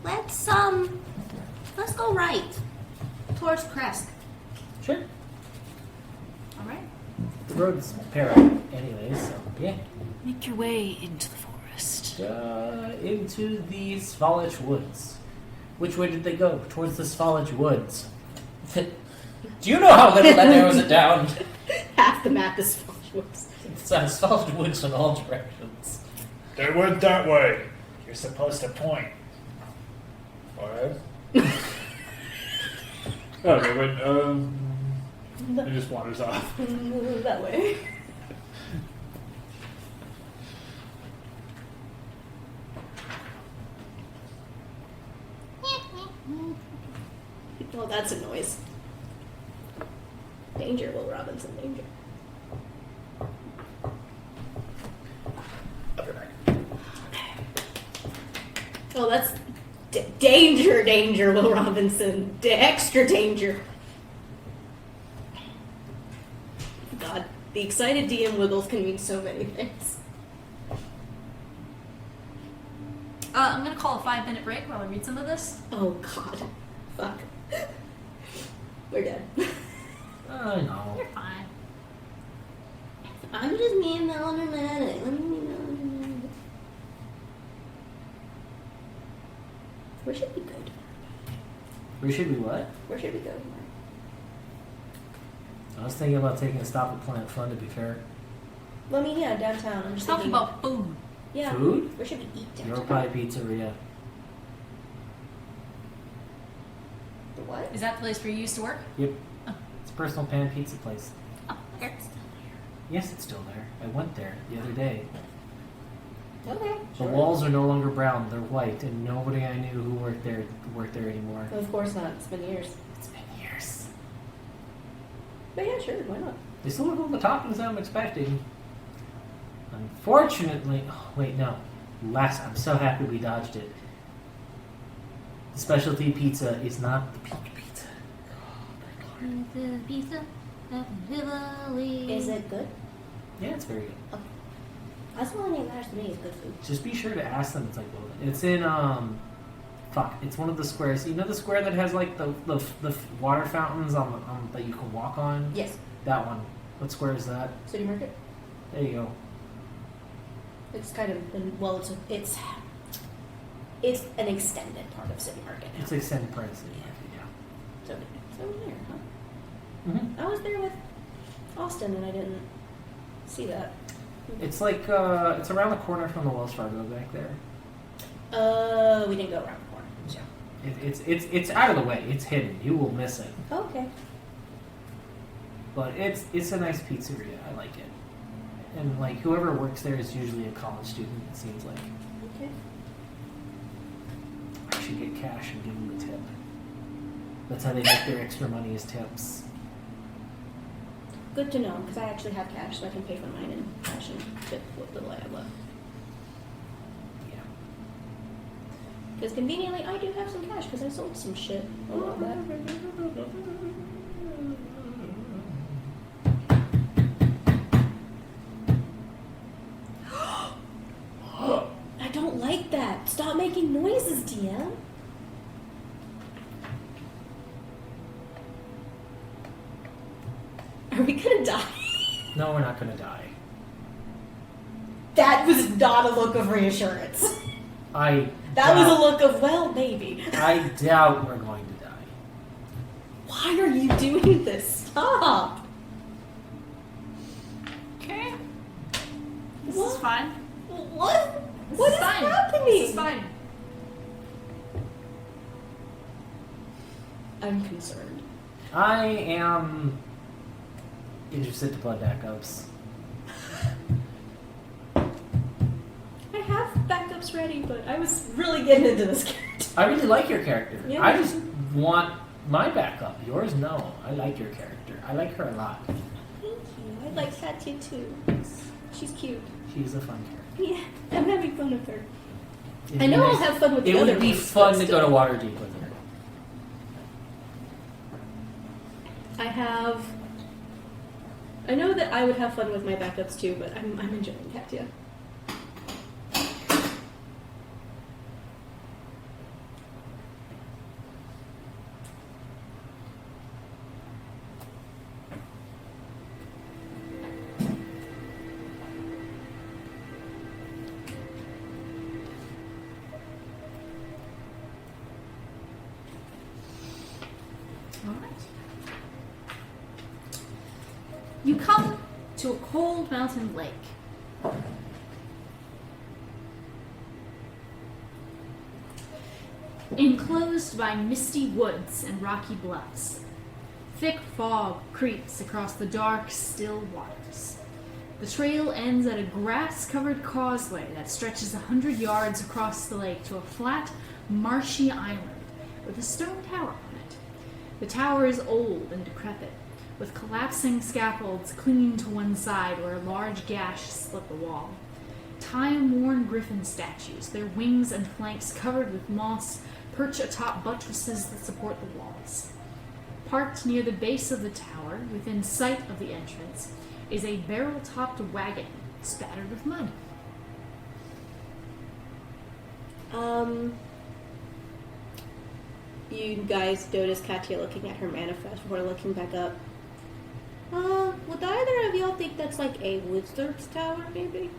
let's go right towards Crest. Sure. All right. The road's parallel anyway, so yeah. Make your way into the forest. Into the Svalich Woods. Which way did they go? Towards the Svalich Woods. Do you know how little that narrows it down? Half the map is Woods. It's Svalich Woods in all directions. They went that way. You're supposed to point. Alright. Okay, but it just wanders off. That way. Well, that's a noise. Danger, Will Robinson, danger. Oh, that's danger, Will Robinson. Extra danger. God, the excited DM wiggles can mean so many things. I'm gonna call a 5-minute break while I read some of this. Oh, God. Fuck. We're dead. I know. You're fine. I'm just being melodramatic. Let me be melodramatic. Where should we go tomorrow? We should be what? Where should we go tomorrow? I was thinking about taking a stop at Planet Fun, to be fair. Well, I mean, yeah, downtown. I'm just Talking thinking about food. yeah. Food? Where should we eat downtown? Your Pie Pizzeria. The what? Is that the place where you used to work? Yep. It's a personal pan pizza place. Oh, they're still there. Yes, it's still there. I went there the other day. Okay. The walls are no longer brown, they're white, and nobody I knew who worked there anymore. Of course not. It's been years. It's been years. But yeah, sure. Why not? They still have all the toppings I'm expecting. Unfortunately, oh, wait, no. I'm so happy we dodged it. The specialty pizza is not the peak pizza. The pizza of Rivoli. Is it good? Yeah, it's very good. That's the only thing that matters to me is good food. Just be sure to ask them. It's like, well, it's in it's one of the squares. You know the square that has like the water fountains on that you can walk on. Yes. That one. What square is that? City Market. There you go. It's kind of it's an extended part of City Market now. It's extended part of the city. Yeah. So there, huh? Mm-hmm. I was there with Austin and I didn't see that. It's like it's around the corner from the Wells Fargo back there. We didn't go around the corner. So. It's out of the way. It's hidden. You will miss it. Okay. But it's a nice pizzeria. I like it. And like whoever works there is usually a college student. It seems like. Okay. I should get cash and give them a tip. That's how they make their extra money is tips. Good to know, because I actually have cash, so I can pay for mine in cash and tip what little I have left. Yeah. Because conveniently, I do have some cash, because I sold some shit a while back. I don't like that. Stop making noises, DM. Are we gonna die? No, we're not gonna die. That was not a look of reassurance. That That was a look of, well, maybe. I doubt we're going to die. Why are you doing this? Stop. Okay. This What? is fine. What? What is fine. happening? This is fine. I'm concerned. I am interested to play backups. I have backups ready, but I was really getting into this character. I really like your character. Yeah. I just want my backup. Yours, no. I like your character. I like her a lot. Thank you. I like Satya too. She's cute. She's a fun character. Yeah, I'm having fun with her. It'd I be know I'll nice- have fun with the It other would be ones, fun but to still. go to Waterdeep with her. I know that I would have fun with my backups too, but I'm enjoying Katya. to a cold mountain lake. Enclosed by misty woods and rocky bluffs, thick fog creeps across the dark, still waters. The trail ends at a grass-covered causeway that stretches 100 yards across the lake to a flat, marshy island with a stone tower on it. The tower is old and decrepit, with collapsing scaffolds clinging to one side where a large gash split the wall. Time-worn griffin statues, their wings and flanks covered with moss, perch atop buttresses that support the walls. Parked near the base of the tower, within sight of the entrance, is a barrel-topped wagon spattered with mud. You guys notice Katya looking at her manifest before looking back up. Would either of y'all think that's like a wizard's tower, maybe?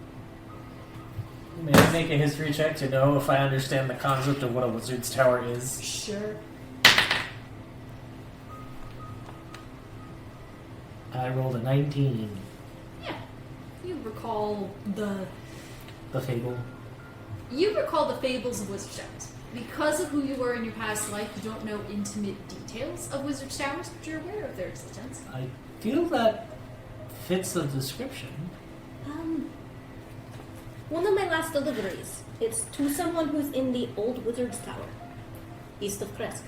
May I make a history check to know if I understand the concept of what a wizard's tower is? Sure. I rolled a 19. Yeah. You recall the fable. fables of wizard towers. Because of who you were in your past life, you don't know intimate details of wizard towers, but you're aware of their existence. I feel that fits the description. One of my last deliveries. It's to someone who's in the old wizard's tower, east of Kresk.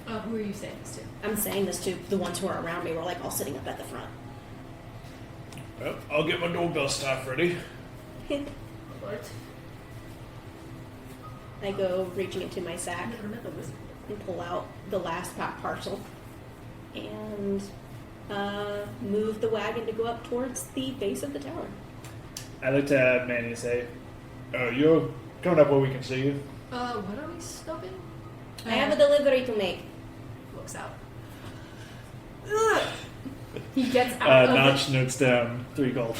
Who are you saying this to? I'm saying this to the ones who are around me. We're like all sitting up at the front. Well, I'll get my doorbell staff ready. What? I go reaching into my sack Never met the wizard. and pull out the last pack parcel and move the wagon to go up towards the base of the tower. I look to Manny and say, you're coming up where we can see you. What are we stopping? I have a delivery to make. Looks out. He gets out of Notch notes down 3 gold.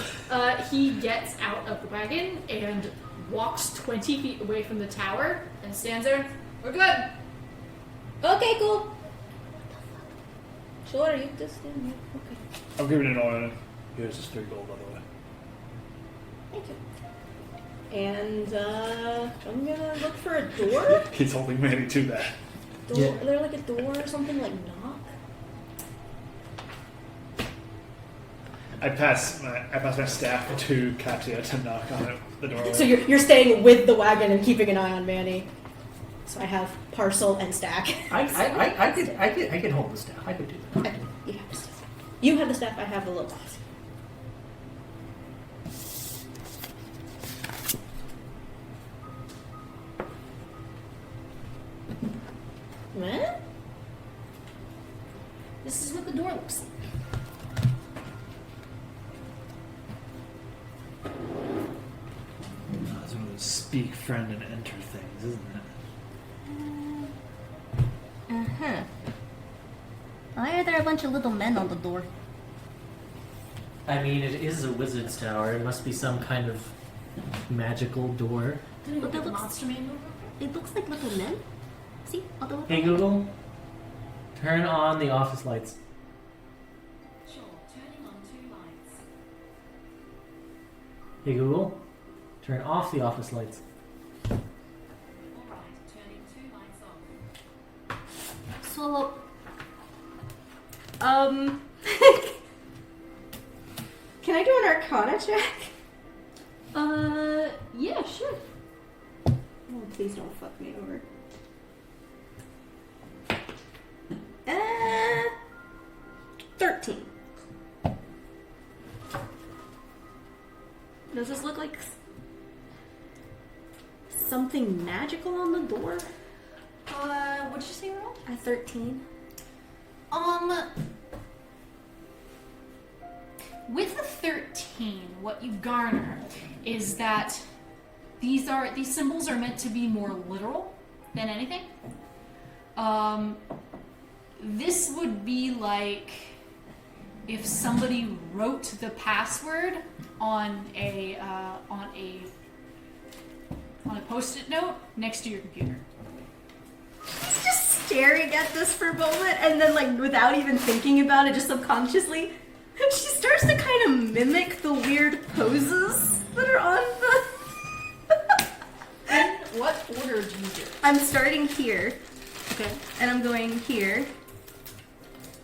he gets out of the wagon and walks 20 feet away from the tower and stands there. We're good. Okay, cool. Sure, you just stand there. Okay. I'm giving it an eye on it. Here's this 3 gold, by the way. Thank you. And I'm gonna look for a door. He's holding Manny to that. Door. Yeah. Is there like a door or something like knock? I pass my staff to Katya to knock on the doorway. So you're staying with the wagon and keeping an eye on Manny. So I have parcel and stack. I could hold the staff. I could do that. You have the staff. You have the staff. I have the little box. What? This is what the door looks like. That's one of those speak, friend, and enter things, isn't it? Uh-huh. Why are there a bunch of little men on the door? I mean, it is a wizard's tower. It must be some kind of magical door. Did But that looks- monster man over? It looks like little men. See? All the little Hey men. Google, turn on the office lights. Sure, turning on 2 lights. Hey Google, turn off the office lights. Alright, turning 2 lights off. So, Can I do an Arcana check? Yeah, sure. Oh, please don't fuck me over. 13. Does this look like something magical on the door? What'd you say, Roll? A 13. With the 13, what you garner is that these symbols are meant to be more literal than anything. This would be like if somebody wrote the password on a post-it note next to your computer. It's just staring at this for a moment, and then, like, without even thinking about it, just subconsciously, she starts to kind of mimic the weird poses that are on the. In what order do you do it? I'm starting here, Okay. and I'm going here.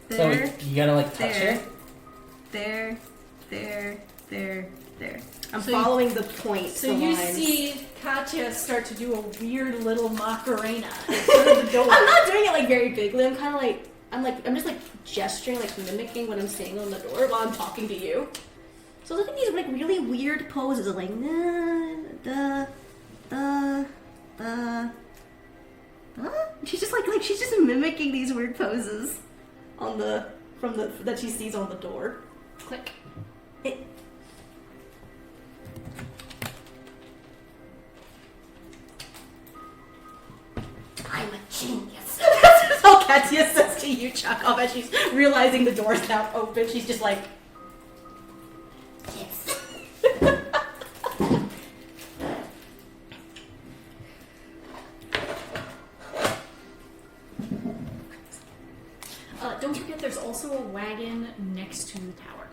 So There, you gotta like touch there, it. there, there, there. I'm So you- following the points. So the you lines. see Katya start to do a weird little Macarena in front of the door. I'm not doing it like very bigly. I'm kind of like I'm just like gesturing, like mimicking what I'm seeing on the door while I'm talking to you. So look at these like really weird poses of like She's just like she's just mimicking these weird poses On the that she sees on the door. Click. I'm a genius. That's all Katya says to you, Chakov, as she's realizing the door's now open. She's just like, Yes. Don't forget there's also a wagon next to the tower.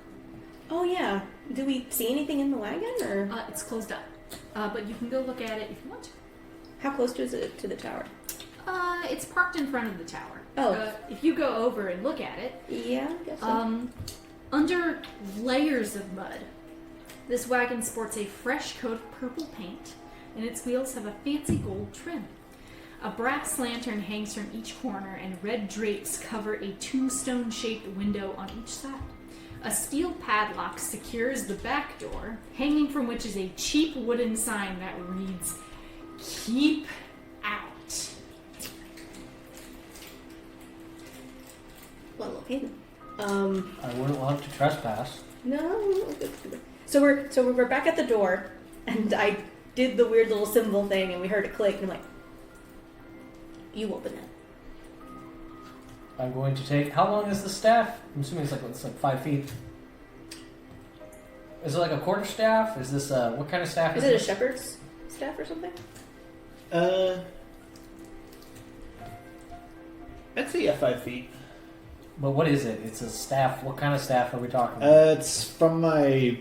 oh yeah. Do we see anything in the wagon, or It's closed up. But you can go look at it if you want to. how close is it to the tower? It's parked in front of the tower. Oh. If you go over and look at it, Yeah, I guess so. under layers of mud, this wagon sports a fresh coat of purple paint, and its wheels have a fancy gold trim. A brass lantern hangs from each corner, and red drapes cover a tombstone-shaped window on each side. A steel padlock secures the back door, hanging from which is a cheap wooden sign that reads, "Keep out." Well, okay. I wouldn't want to trespass. No. So we're back at the door, and I did the weird little symbol thing, and we heard it click, and I'm like, you open it. I'm going to take. How long is the staff? I'm assuming it's like 5 feet. Is it like a quarter staff? Is this what kind of staff Is is it a this? shepherd's staff or something? I'd say yeah, 5 feet. But what is it? It's a staff. What kind of staff are we talking about? It's from my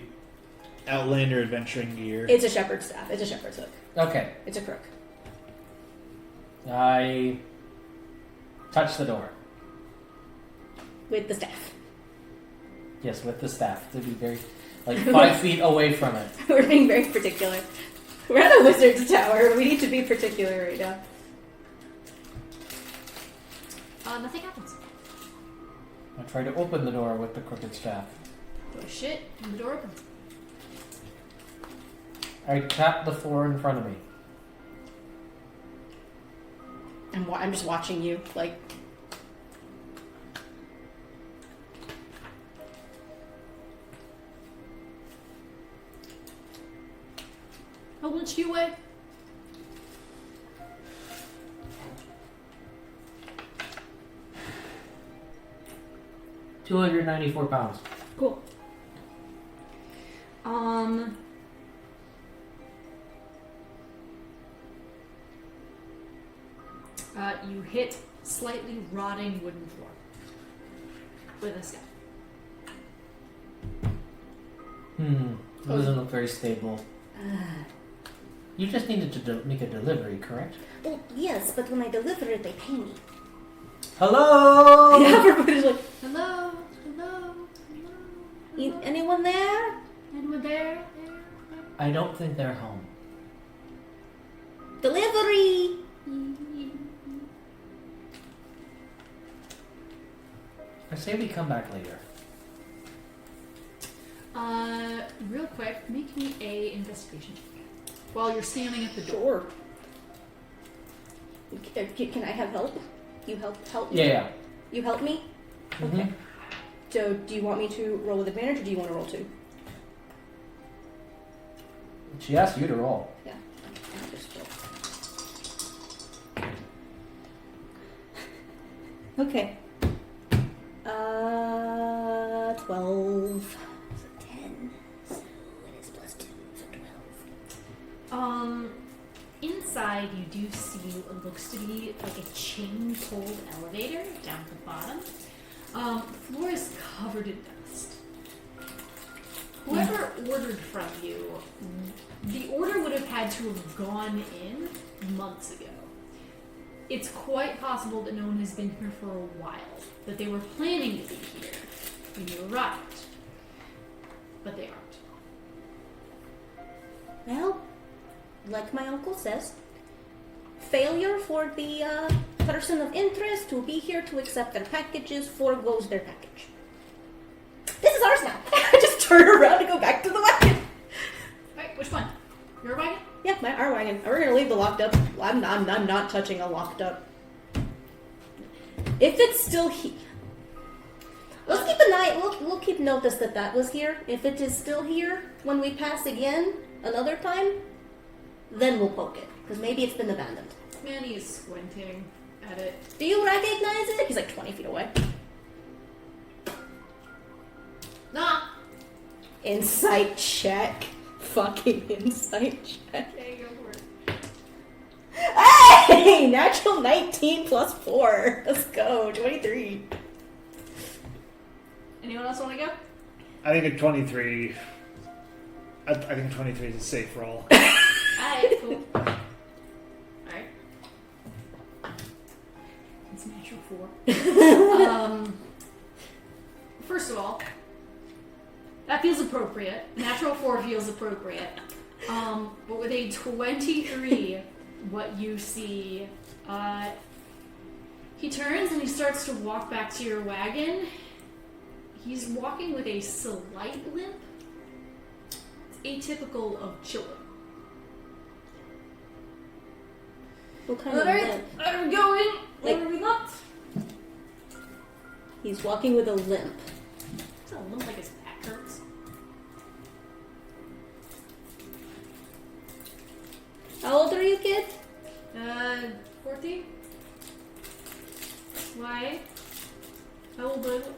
Outlander adventuring gear. It's a shepherd's staff. It's a shepherd's hook. Okay. It's a crook. I touch the door. With the staff. Yes, with the staff to be very, like 5 feet away from it. We're being very particular. We're at a wizard's tower. We need to be particular right now. Nothing happens. I try to open the door with the crooked staff. Oh shit, and the door opens. I tap the floor in front of me. I'm just watching you, like. How much do you weigh? £294. Cool. You hit slightly rotting wooden floor with a staff. It doesn't look very stable. You just needed to make a delivery, correct? Well, yes, but when I deliver it, they pay me. Hello! Yeah, everybody's like, Hello, hello, hello. anyone there? Anyone there? I don't think they're home. Delivery! I say we come back later. Real quick, make me a investigation check while you're standing at the door. Sure. Can I have help? You help me? Yeah. You help me? Mhm. Okay. So, do you want me to roll with advantage, or do you want to roll 2? She asked you to roll. Yeah. I'll just roll. Okay. 12. So 10. So it is plus 2, so 12. Inside you do see what looks to be like a chain-pulled elevator down to the bottom. Floor is covered in dust. Whoever ordered from you, the order would have had to have gone in months ago. It's quite possible that no one has been here for a while, that they were planning to be here when you arrived. But they aren't. Well, like my uncle says, failure for the person of interest to be here to accept their packages foregoes their package. This is ours now. I just turn around to go back to the wagon. Alright, which one? Your wagon? Yeah, our wagon. We're gonna leave the locked up. I'm not touching a locked up. If it's still here, let's keep an eye. We'll keep notice that was here. If it is still here when we pass again another time, then we'll poke it because maybe it's been abandoned. Manny is squinting at it. Do you recognize it? He's like 20 feet away. Nah! Insight check. Fucking insight check. Okay, go for it. Hey! Natural 19 plus 4. Let's go. 23. Anyone else want to go? I think a 23. I think 23 is a safe roll. Alright, cool. Alright. It's a natural 4. First of all, that feels appropriate. Natural 4 feels appropriate. But with a 23, what you see, he turns and he starts to walk back to your wagon. He's walking with a slight limp. It's atypical of children. What kind of Alright, limp? I'm going. Where Like- are we left? He's walking with a limp. It's a limp like his back hurts. How old are you, kid? 14? Why? How old do I look?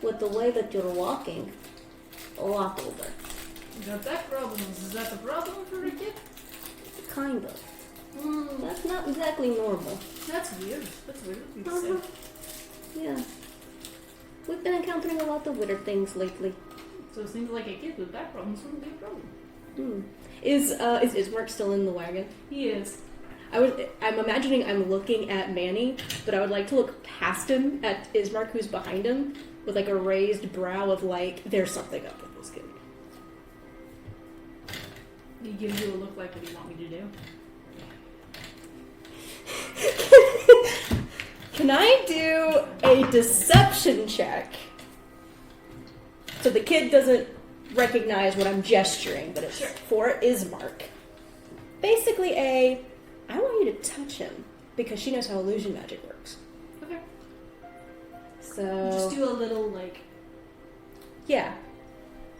With the way that you're walking, a lot older. Got back problems. Is that the problem for a kid? Kind of. Mm, That's not exactly normal. that's weird. That's weird. of you to Uh-huh. say. Yeah. We've been encountering a lot of weird things lately. So it seems like a kid with back problems wouldn't be a problem. Is Ismark still in the wagon? He is. I'm imagining I'm looking at Manny, but I would like to look past him at Ismark, who's behind him, with like a raised brow of like, there's something up with this kid. He gives you a look like what do you want me to do? Can I do a deception check? So the kid doesn't recognize what I'm gesturing, but it's for Ismark. Basically I want you to touch him, because she knows how illusion magic works. Okay. So... Just do a little like. Yeah.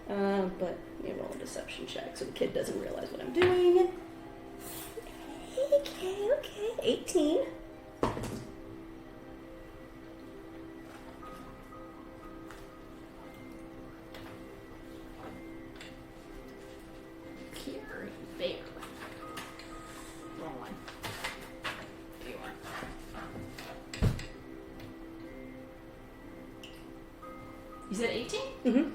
But you roll a deception check so the kid doesn't realize what I'm doing. Okay. 18. Here, there. Wrong one. There you are. You said 18? Mm-hmm.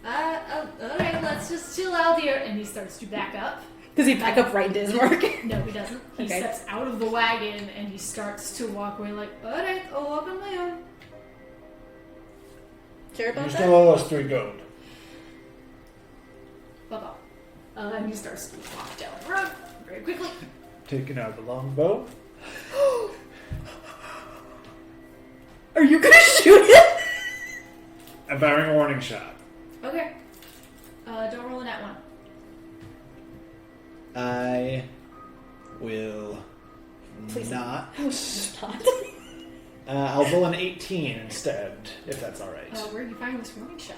Alright, let's just chill out here. And he starts to back up. Does he back up right into Ismark? No, he doesn't. He Okay. steps out of the wagon and he starts to walk away like, alright, I'll walk on my own. Sure You about still that? owe us 3 gold. Bye-bye. And he starts to walk down the road very quickly. Taking out the longbow. Are you gonna shoot it? I'm firing a warning shot. Okay. Don't roll in that one. I will Please not. Stop. I'll roll an 18 instead, if that's alright. Where are you finding this warning shot?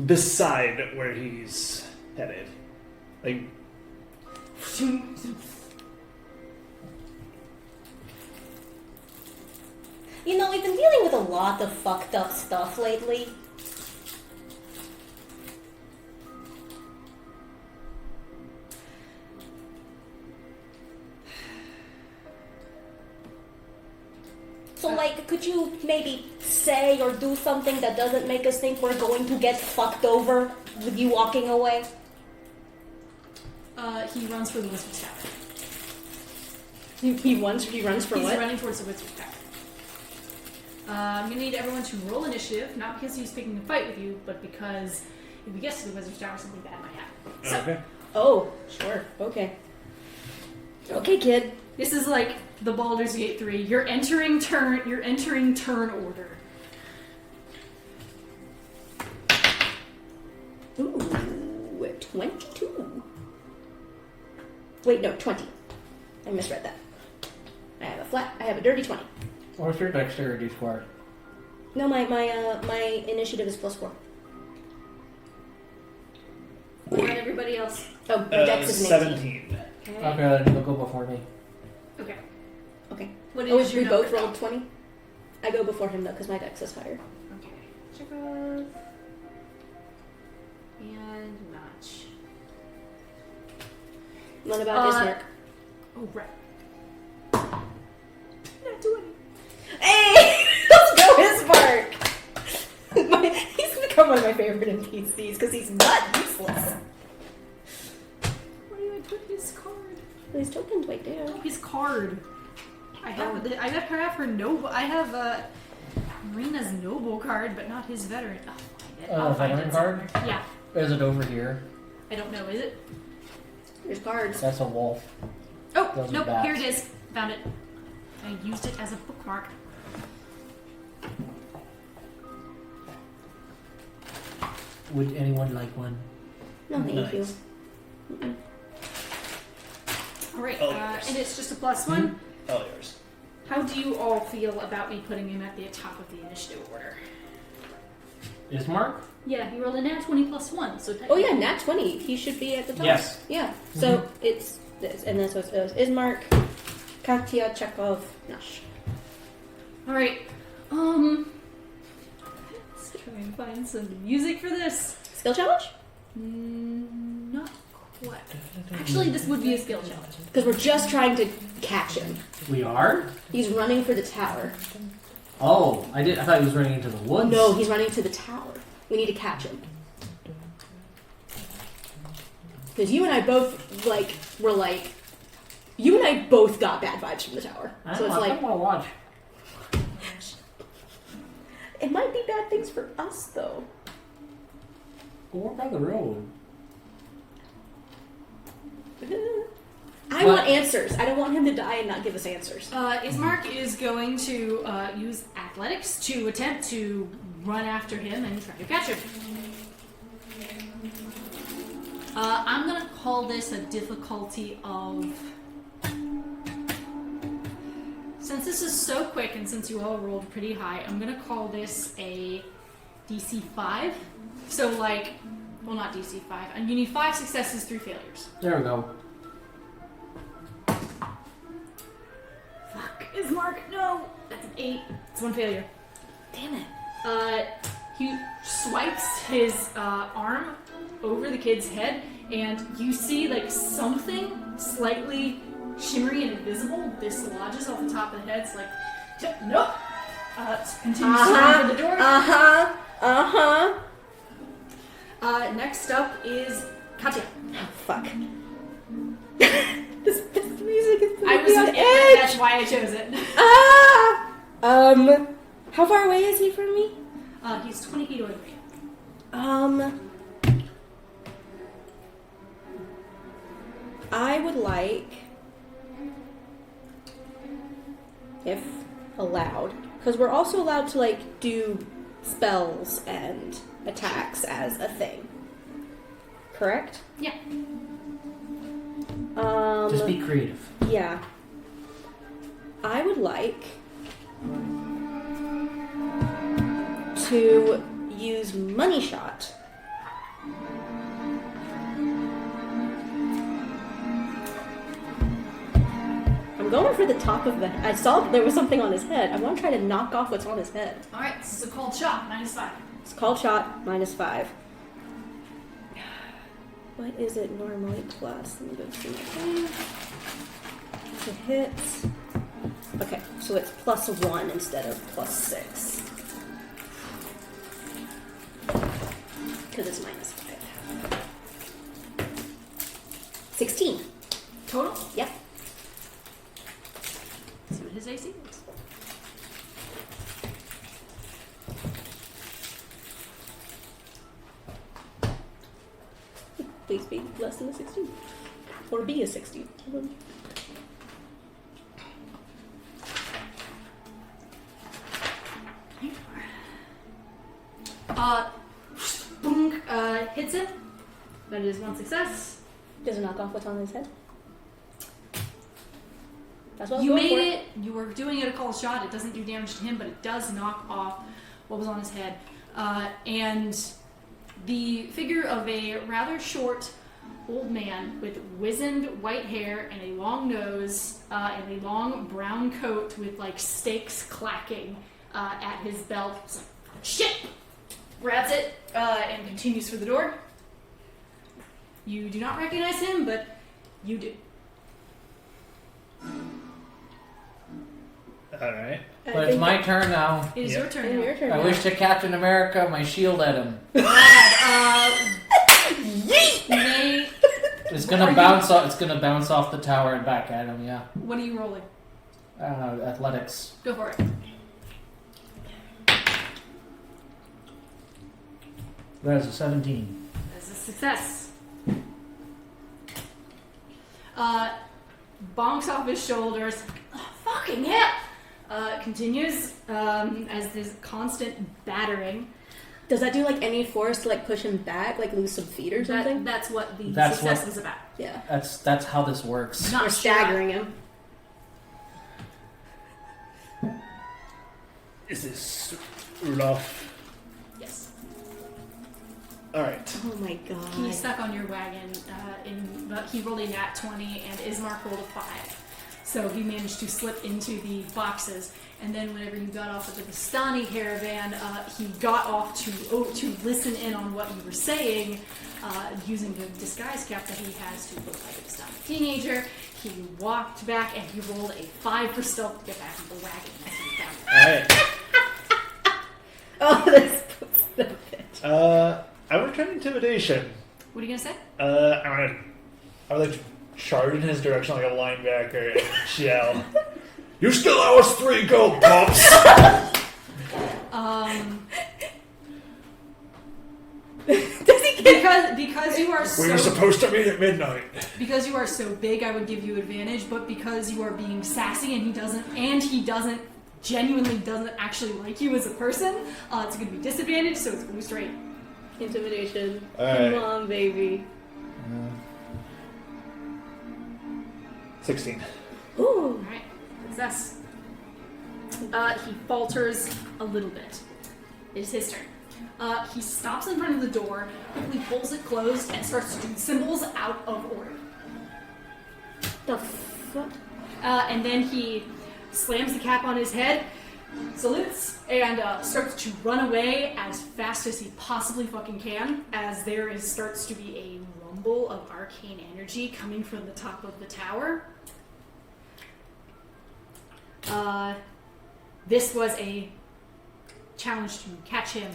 Beside where he's headed. Like, You know, we've been dealing with a lot of fucked up stuff lately. like, could you maybe say or do something that doesn't make us think we're going to get fucked over with you walking away? He runs for the wizard's tower. He runs for He's what? running towards the wizard's tower. I'm gonna need everyone to roll initiative, not because he's picking a fight with you, but because if he gets to the wizard's tower, something bad might happen. So, Okay. Oh, sure. Okay. Okay, kid. this is like the Baldur's Gate 3. You're entering turn order. Ooh, 22. Wait, no, 20. I misread that. I have a dirty 20. What's your dexterity score? No, my initiative is +4. What about everybody else? Oh, my dex is 18. 17. Okay, then you'll go before me. Okay. Okay. What Oh, is we your both number? rolled 20? I go before him, though, because my dex is higher. Okay. Chekhov. And Notch. What about Ismark? Oh, right. Not doing it. Hey! Let's go, Ismark! He's become one of my favorite NPCs, because he's not useless. Where do I put his card? These tokens right there. Oh, his card. I have her noble. I have Marina's noble card, but not his veteran. Oh, find it. I'll find Veteran it card? somewhere. Yeah, Is it over here? I don't know. Is it? There's cards. That's a wolf. Oh, Those are nope. bats. Here it is. Found it. I used it as a bookmark. Would anyone like one? No, thank Nice. you. All right, Oh, yes. and it's just a +1. All yours. How do you all feel about me putting him at the top of the initiative order? Ismark? Yeah, he rolled a nat 20 +1, so Oh yeah, nat 20. He should be at the top. Yes. Yeah. So it's this, and that's what it was. Ismark, Katya, Chekhov, Nash. All right. Let's try and find some music for this. Skill challenge? Not quite. Actually, this would be a skill challenge. Because we're just trying to catch him. We are? He's running for the tower. Oh, I thought he was running into the woods. No, he's running to the tower. We need to catch him. Because you and I both you and I both got bad vibes from the tower. So it's I like, want to watch. it might be bad things for us though. Go by the road. I want answers. I don't want him to die and not give us answers. Ismark is going to use athletics to attempt to run after him and try to catch him. I'm going to call this a difficulty of... Since this is so quick and since you all rolled pretty high, I'm going to call this a DC 5. So well, not DC 5. And you need 5 successes, 3 failures. There we go. Fuck, Ismark, no! That's an 8. It's 1 failure. Damn it. He swipes his arm over the kid's head, and you see something slightly shimmery and invisible dislodges off the top of the head. It's like, nope. Continues to run for the door. Next up is Katya. Oh, fuck. this music is putting I was me on with it, edge. that's why I chose it. How far away is he from me? He's 20 feet away from you. I would like, if allowed, because we're also allowed to do spells and attacks as a thing. Correct? Yeah. Just be creative. Yeah. I would like to use Money Shot. I'm going for the top of the... I saw that there was something on his head. I want to try to knock off what's on his head. Alright, this is a called shot, -5. It's called shot, -5. What is it normally plus? Let me go see my thing. It's a hit. Okay, so it's +1 instead of +6. Because it's -5. 16. Total? Yep. Let's see what his AC is. Please be less than a 16. Or be a 16. Boom, hits him. That is one success. Does it knock off what's on his head? That's what I was You going made for. it. You were doing it a call shot. It doesn't do damage to him, but it does knock off what was on his head. And the figure of a rather short old man with wizened white hair and a long nose and a long brown coat with like stakes clacking at his belt. It's like, shit! Grabs it and continues for the door. You do not recognize him, but you do. Alright. But it's my turn now. It is Yep. your turn. And now. your turn I now. wish to Captain America my shield at him. May, It's gonna bounce off. It's gonna bounce off the tower and back at him. Yeah. what are you rolling? Athletics. Go for it. There's a 17. That's a success. Bonks off his shoulders. Oh, fucking hell! Continues as this constant battering. Does that do like any force to like push him back, like lose some feet or something? That's what the That's success what- was about. Yeah. That's how this works. Not Or sure. staggering him. Is this Rudolph? Yes. Alright. Oh my god. He's stuck on your wagon. But he rolled a nat 20 and Ismark rolled a 5. So he managed to slip into the boxes. And then whenever you got off of the Vistani caravan, he got off to listen in on what you were saying, using the disguise cap that he has to look like a Vistani teenager. He walked back and he rolled a 5 for stealth to get back in the wagon. As he found it. Alright. Oh, this the bitch. I would try intimidation. What are you gonna say? I would like charge in his direction like a linebacker and yell, "You still owe us 3 gold, pups!" Does he get Because you are We were so supposed to meet at midnight. because you are so big, I would give you advantage. But because you are being sassy and he doesn't genuinely doesn't actually like you as a person, it's going to be disadvantage. So it's going to be straight. intimidation? Alright. Come on, baby. 16. Ooh. All right, success. He falters a little bit. It is his turn. He stops in front of the door, quickly pulls it closed, and starts to do symbols out of order. The fuck? And then he slams the cap on his head, salutes, and starts to run away as fast as he possibly fucking can, as there starts to be a rumble of arcane energy coming from the top of the tower. This was a challenge to catch him,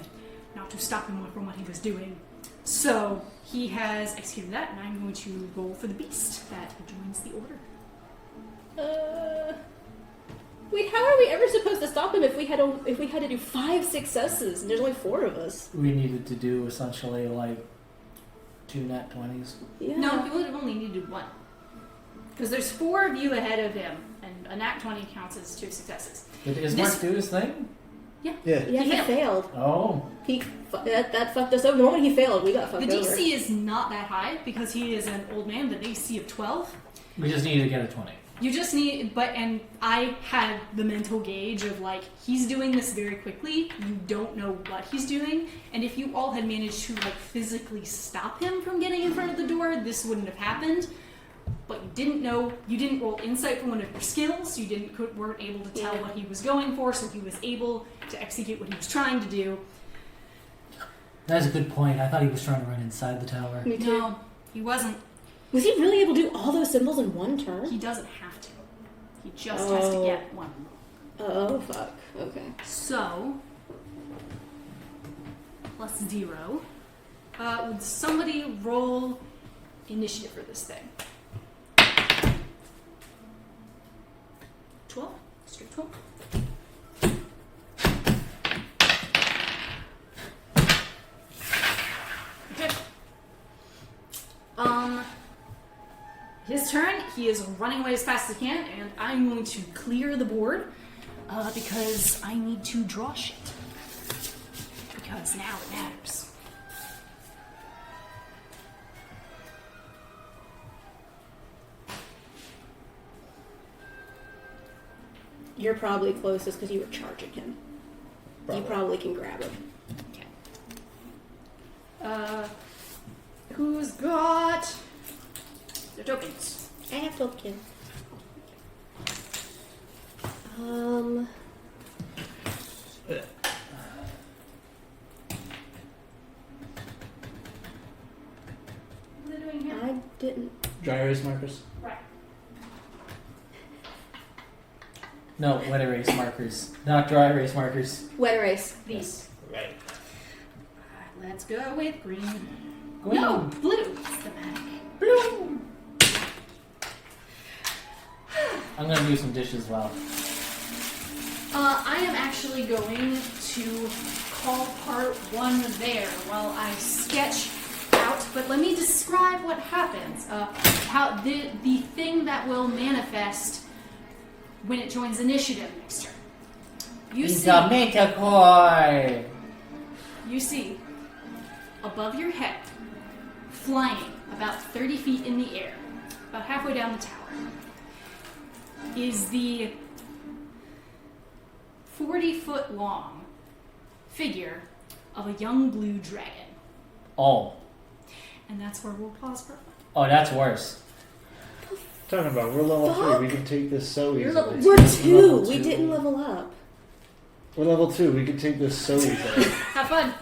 not to stop him from what he was doing. So he has executed that, and I'm going to roll for the beast that joins the order. Wait, how are we ever supposed to stop him if we had to do 5 successes and there's only 4 of us? We needed to do essentially like 2 nat 20s. Yeah. No, you would have only needed 1. Because there's 4 of you ahead of him, and a nat 20 counts as 2 successes. Did This- Ismark do his thing? Yeah. Yeah, He he failed. Oh. That fucked us over. The moment he failed, we got fucked The over. DC is not that high because he is an old man, but an AC of 12. We just needed to get a 20. You just need, and I had the mental gauge of like, he's doing this very quickly, you don't know what he's doing, and if you all had managed to like physically stop him from getting in front of the door, this wouldn't have happened. But you didn't know, you didn't roll insight from one of your skills, you weren't able to tell what he was going for, so he was able to execute what he was trying to do. That's a good point. I thought he was trying to run inside the tower. Me too. No, he wasn't. Was he really able to do all those symbols in one turn? He doesn't have to. He just has to get one. Oh, fuck. Okay. So, +0. Would somebody roll initiative for this thing? 12? Straight 12? Okay. His turn. He is running away as fast as he can, and I'm going to clear the board because I need to draw shit. Because now it matters. You're probably closest because you were charging him. You probably can grab him. Okay. Who's got their tokens? I have tokens. What are they doing here? I didn't. Dry erase markers. Right. No, wet erase markers. Not dry erase markers. Wet erase. These. Right. Let's go with green. Green. No, blue. It's thematic. Blue. I'm gonna do some dishes while. I am actually going to call part 1 there while I sketch out, but let me describe what happens. How the thing that will manifest when it joins initiative next turn. It's a metacore. You see, above your head, flying about 30 feet in the air, about halfway down the tower, is the 40-foot long figure of a young blue dragon. Oh. And that's where we'll pause for a moment. Oh, that's worse. Talking about, we're level 3. We can take this so You're easily. level We're two. Level We two. didn't level up. We're level 2. We can take this so easily. Have fun.